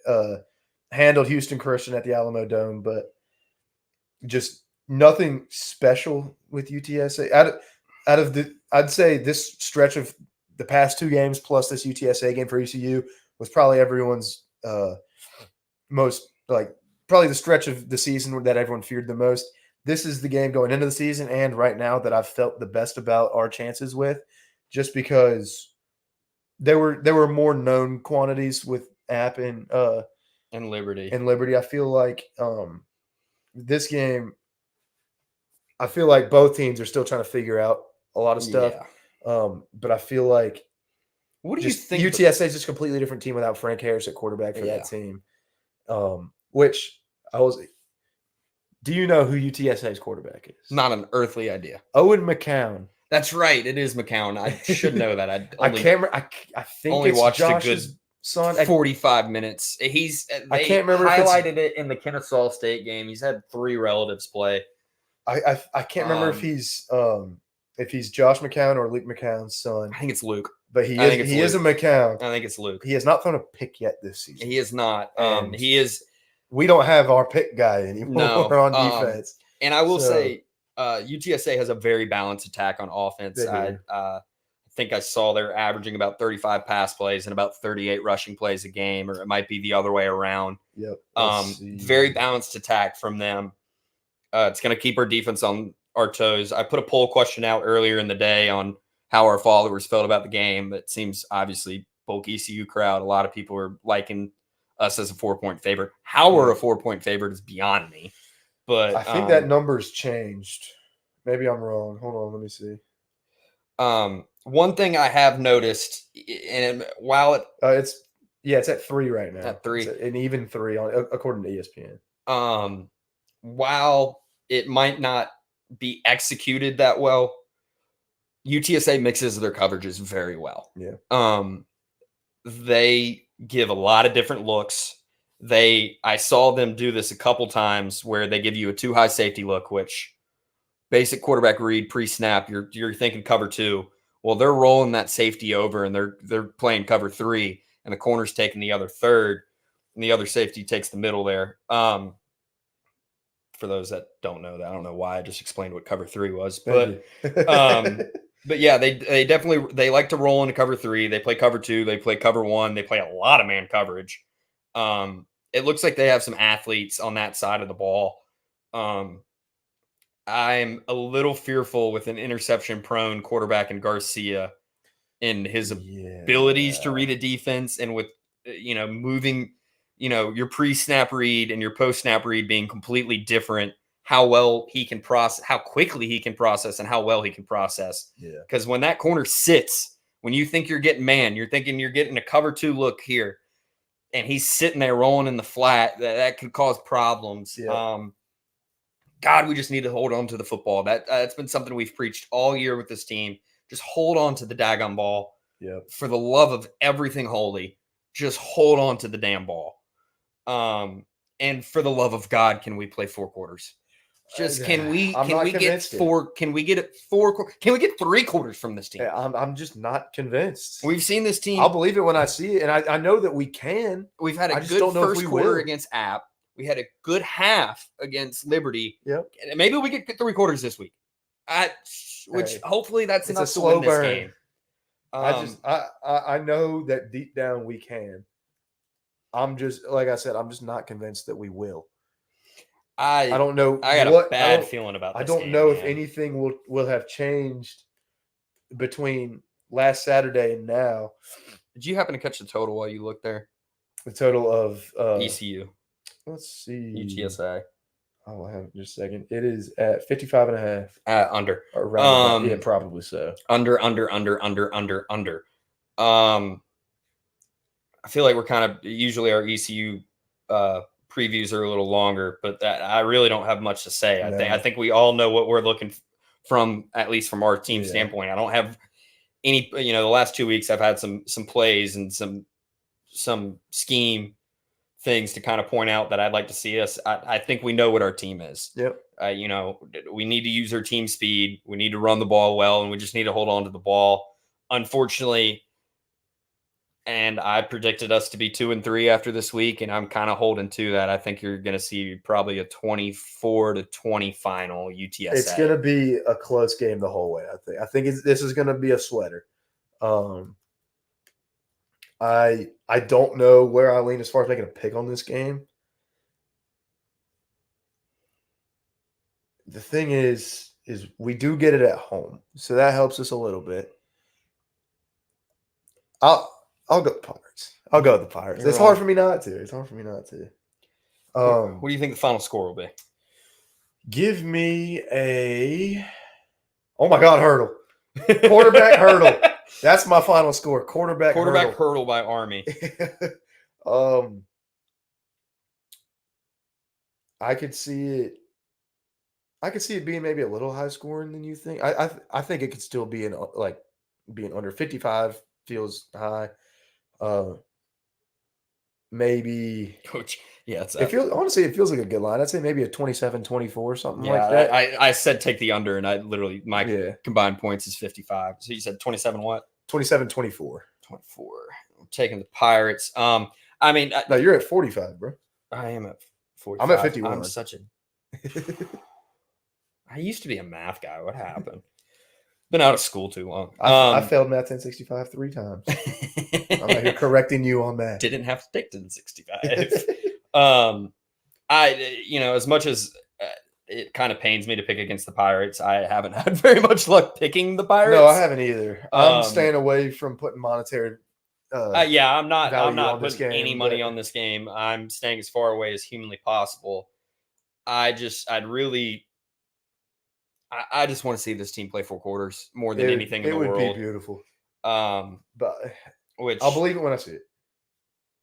handled Houston Christian at the Alamo Dome, but just nothing special with UTSA. I'd say this stretch of the past 2 games plus this UTSA game for ECU was probably everyone's most probably the stretch of the season that everyone feared the most. This is the game going into the season and right now that I've felt the best about our chances with, just because there were more known quantities with App and Liberty. I feel like this game, I feel like both teams are still trying to figure out a lot of stuff. Yeah. But I feel like what do you think? UTSA is just a completely different team without Frank Harris at quarterback for that team. Which do you know who UTSA's quarterback is? Not an earthly idea. Owen McCown. That's right. It is McCown. I should know that. I think only it's watched Josh's a good son. 45 minutes. They I can't remember highlighted it in the Kennesaw State game. He's had 3 relatives play. I can't remember if he's Josh McCown or Luke McCown's son. I think it's Luke. But he is a McCown. I think it's Luke. He has not thrown a pick yet this season. He is not. He is. We don't have our pick guy anymore on defense. And I will say, UTSA has a very balanced attack on offense. I think I saw they're averaging about 35 pass plays and about 38 rushing plays a game, or it might be the other way around. Yep. Very balanced attack from them. It's going to keep our defense on our toes. I put a poll question out earlier in the day on how our followers felt about the game. It seems obviously bulk ECU crowd. A lot of people are liking us as a 4-point favorite. How we're a 4-point favorite is beyond me. But I think that number's changed. Maybe I'm wrong. Hold on, let me see. One thing I have noticed, and while it's at 3 right now. At 3, an even 3 according to ESPN. While it might not be executed that well, UTSA mixes their coverages very well. Yeah. They give a lot of different looks. I saw them do this a couple times where they give you a 2 high safety look, which basic quarterback read pre-snap, you're thinking cover 2. Well, they're rolling that safety over and they're playing cover 3, and the corner's taking the other third, and the other safety takes the middle there. For those that don't know that, I don't know why I just explained what cover 3 was, but but yeah, they definitely like to roll into cover 3. They play cover 2. They play cover 1. They play a lot of man coverage. It looks like they have some athletes on that side of the ball. I'm a little fearful with an interception-prone quarterback in Garcia and his abilities to read a defense, and with moving, your pre-snap read and your post-snap read being completely different. How well he can process, how quickly he can process, and how well he can process. Yeah. Because when that corner sits, when you think you're getting man, you're thinking you're getting a cover 2 look here, and he's sitting there rolling in the flat, that could cause problems. Yeah. God, we just need to hold on to the football. That's been something we've preached all year with this team. Just hold on to the daggone ball. Yeah. For the love of everything holy, just hold on to the damn ball. And for the love of God, can we play 4 quarters? Just can we get 4? Can we get 4? Can we get 3 quarters from this team? I'm just not convinced. We've seen this team. I'll believe it when I see it, and I know that we can. We've had a good first quarter against App. We had a good half against Liberty. Yep. And maybe we get 3 quarters this week. Hopefully that's enough to win this game. I know that deep down we can. I'm just, like I said, I'm just not convinced that we will. I don't know. I got a bad feeling about this. I don't know if anything will have changed between last Saturday and now. Did you happen to catch the total while you looked there? The total of ECU. Let's see. UTSA. Oh, I have it just a second. It is at 55.5. Under. Around yeah, probably so. Under. I feel like we're kind of usually our ECU previews are a little longer, but I really don't have much to say. I think we all know what we're looking from, at least from our team standpoint. I don't have any. The last 2 weeks I've had some plays and some scheme things to kind of point out that I'd like to see us. I think we know what our team is. Yep. We need to use our team speed. We need to run the ball well, and we just need to hold on to the ball. Unfortunately, And I predicted us to be 2-3 after this week, and I'm kind of holding to that. I think you're going to see probably a 24-20 final UTSA. It's going to be a close game the whole way. I think this is going to be a sweater. I don't know where I lean as far as making a pick on this game. The thing is we do get it at home, so that helps us a little bit. I'll go the Pirates. I'll go with the Pirates. It's hard for me not to. What do you think the final score will be? Give me a. Oh my God, hurdle. Quarterback hurdle. That's my final score. Quarterback hurdle by Army. I could see it. Being maybe a little high scoring than you think. I think it could still be being under 55 feels high. Maybe. Coach, yeah, it feels like a good line. I'd say maybe a 27-24, something like that. I said take the under, and I literally my combined points is 55. So you said 27 what? 27-24. 24. I'm taking the Pirates. I mean, no, you're at 45, bro. I am at 45. I'm at 51. I'm such a. I used to be a math guy. What happened? Been out of school too long. I failed Math 1065 3 times. I'm out here correcting you on that. Didn't have to take 1065. As much as it kind of pains me to pick against the Pirates, I haven't had very much luck picking the Pirates. No, I haven't either. I'm staying away from putting monetary. I'm not putting any money on this game. I'm staying as far away as humanly possible. I just want to see this team play 4 quarters more than anything in the world. It would be beautiful. But which I'll believe it when I see it.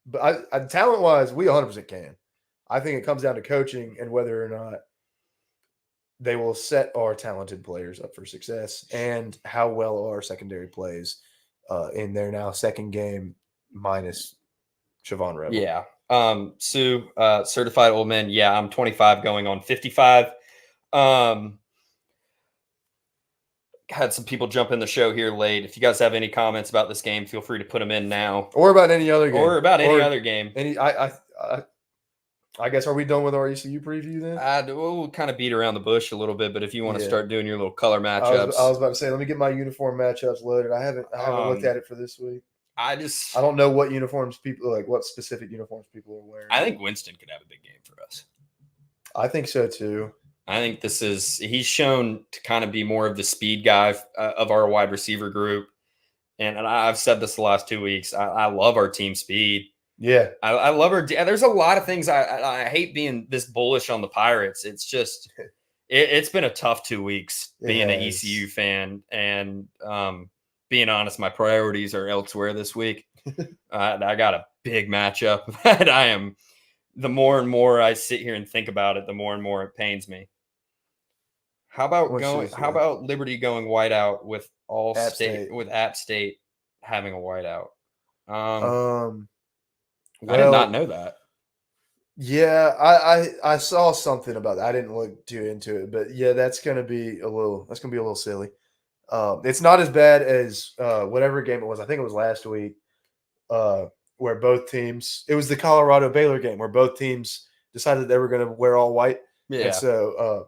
But talent-wise, we 100% can. I think it comes down to coaching and whether or not they will set our talented players up for success and how well our secondary plays in their now second game minus Siobhan Rebel. Yeah. Sue, certified old man. Yeah, I'm 25 going on 55. Had some people jump in the show here late. If you guys have any comments about this game, feel free to put them in now. Or about any other game. Other game. I guess, are we done with our ECU preview then? We'll kind of beat around the bush a little bit, but if you want to start doing your little color matchups. I was about to say, let me get my uniform matchups loaded. I haven't looked at it for this week. I don't know what what specific uniforms people are wearing. I think Winston could have a big game for us. I think so too. I think he's shown to kind of be more of the speed guy of our wide receiver group. And I've said this the last 2 weeks. I love our team speed. Yeah. I love her. There's a lot of things. I hate being this bullish on the Pirates. It's just, it's been a tough 2 weeks being an ECU fan. And being honest, my priorities are elsewhere this week. I got a big matchup that the more and more I sit here and think about it, the more and more it pains me. How about Liberty going whiteout with App State having a whiteout? I did not know that. Yeah, I saw something about that. I didn't look too into it, but yeah, that's gonna be a little silly. It's not as bad as whatever game it was. I think it was last week, where both teams. It was the Colorado Baylor game where both teams decided they were gonna wear all white. Yeah. And so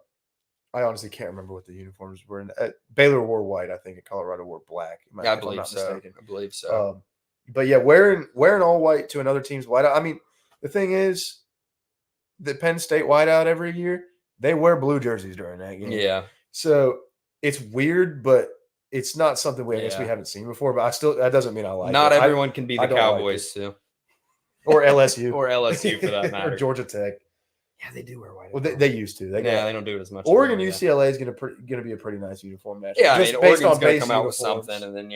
I honestly can't remember what the uniforms were. Baylor wore white, I think, and Colorado wore black. I believe so. But yeah, wearing all white to another team's whiteout. I mean, the thing is, the Penn State whiteout every year, they wear blue jerseys during that game. Yeah. So it's weird, but it's not something I guess we haven't seen before. But that doesn't mean I like it. Not everyone can be the Cowboys, too. Or LSU. Or LSU, for that matter. Or Georgia Tech. Yeah, they do wear white. Well, they used to. They don't do it as much. Oregon UCLA is going to be a pretty nice uniform match. Yeah, Oregon's going to come out with something, and then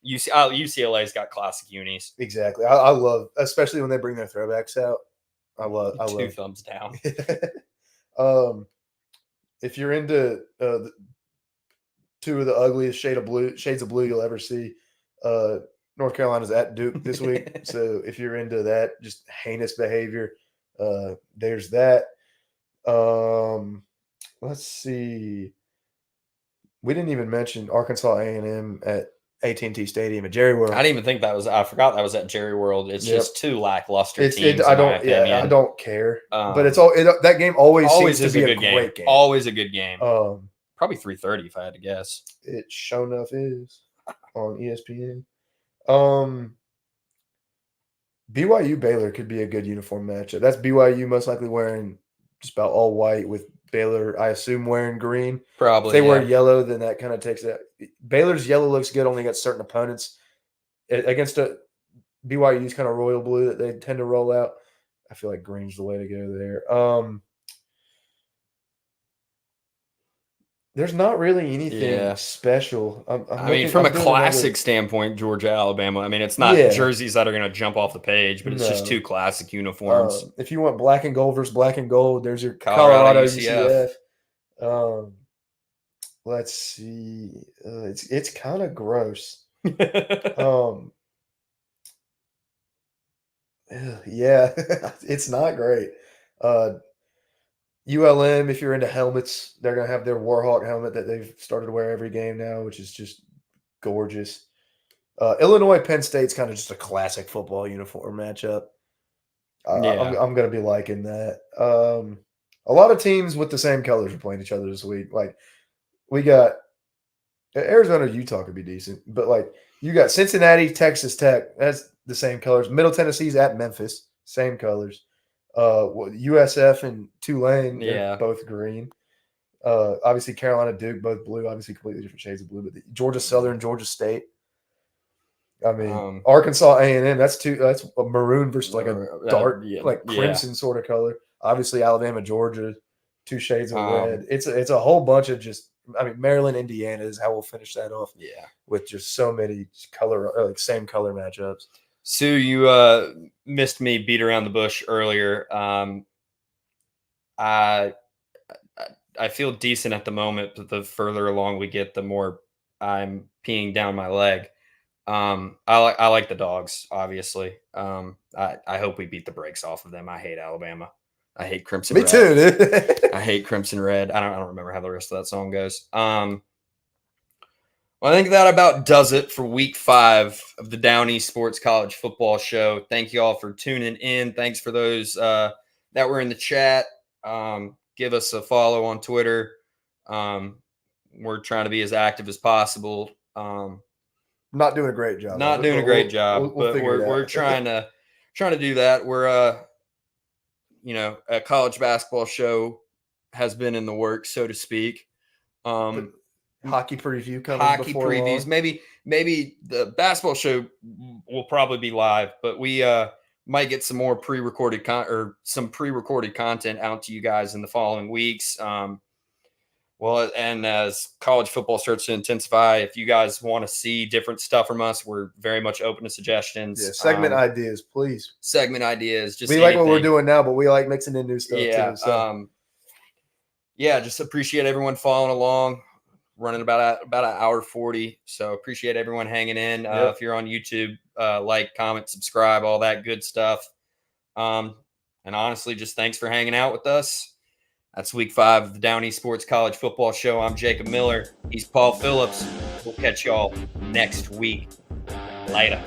UCLA's got classic unis. Exactly. I love, especially when they bring their throwbacks out. I love. Two thumbs down. If you're into two of the ugliest shades of blue you'll ever see, North Carolina's at Duke this week. So if you're into that, just heinous behavior. There's that. Let's see. We didn't even mention Arkansas A&M at AT&T Stadium at Jerry World. I didn't even think that was. I forgot that was at Jerry World. It's just two lackluster teams. I don't care. But it's that game always seems to be a great game. Always a good game. Probably 3:30 if I had to guess. It sure enough is on ESPN. BYU Baylor could be a good uniform matchup. That's BYU most likely wearing just about all white with Baylor, I assume, wearing green. Probably. If they wear yellow, then that kind of takes that. Baylor's yellow looks good only against certain opponents. Against BYU's kind of royal blue that they tend to roll out. I feel like green's the way to go there. There's not really anything special. From a classic standpoint, Georgia, Alabama. I mean, it's not jerseys that are going to jump off the page, but it's just two classic uniforms. If you want black and gold versus black and gold, there's your Colorado UCF. Let's see. It's kind of gross. Yeah, it's not great. ULM, if you're into helmets, they're going to have their Warhawk helmet that they've started to wear every game now, which is just gorgeous. Illinois, Penn State's kind of just a classic football uniform matchup. I'm going to be liking that. A lot of teams with the same colors are playing each other this week. Like, we got Arizona, Utah could be decent, but like you got Cincinnati, Texas Tech. That's the same colors. Middle Tennessee's at Memphis, same colors. USF and Tulane, both green. Obviously, Carolina, Duke, both blue. Obviously, completely different shades of blue. But Georgia Southern, Georgia State. I mean, Arkansas A&M. That's a maroon versus like a dark, crimson sort of color. Obviously, Alabama, Georgia, two shades of red. It's a whole bunch of just. I mean, Maryland, Indiana is how we'll finish that off. Yeah, with just so many same color matchups. Sue, you missed me beat around the bush earlier. I feel decent at the moment, but the further along we get, the more I'm peeing down my leg. I like the Dogs, obviously. I hope we beat the brakes off of them. I hate Alabama. I hate Crimson Red. Me too, dude. I hate Crimson Red. I don't remember how the rest of that song goes. Well, I think that about does it for week 5 of the Downey Sports College Football Show. Thank you all for tuning in. Thanks for those that were in the chat. Give us a follow on Twitter. We're trying to be as active as possible. Not doing a great job. But we're trying to do that. We're a college basketball show has been in the works, so to speak. Hockey preview coming. Hockey previews. Long. Maybe the basketball show will probably be live, but we might get some more pre-recorded content out to you guys in the following weeks. Well, and as college football starts to intensify, if you guys want to see different stuff from us, we're very much open to suggestions. Yeah, segment ideas, please. Segment ideas. We like what we're doing now, but we like mixing in new stuff too. So. Just appreciate everyone following along. Running about an hour 40. So appreciate everyone hanging in. If you're on YouTube, like, comment, subscribe, all that good stuff. And honestly, just thanks for hanging out with us. That's week 5 of the Downey Sports College Football Show. I'm Jacob Miller. He's Paul Phillips. We'll catch y'all next week. Later.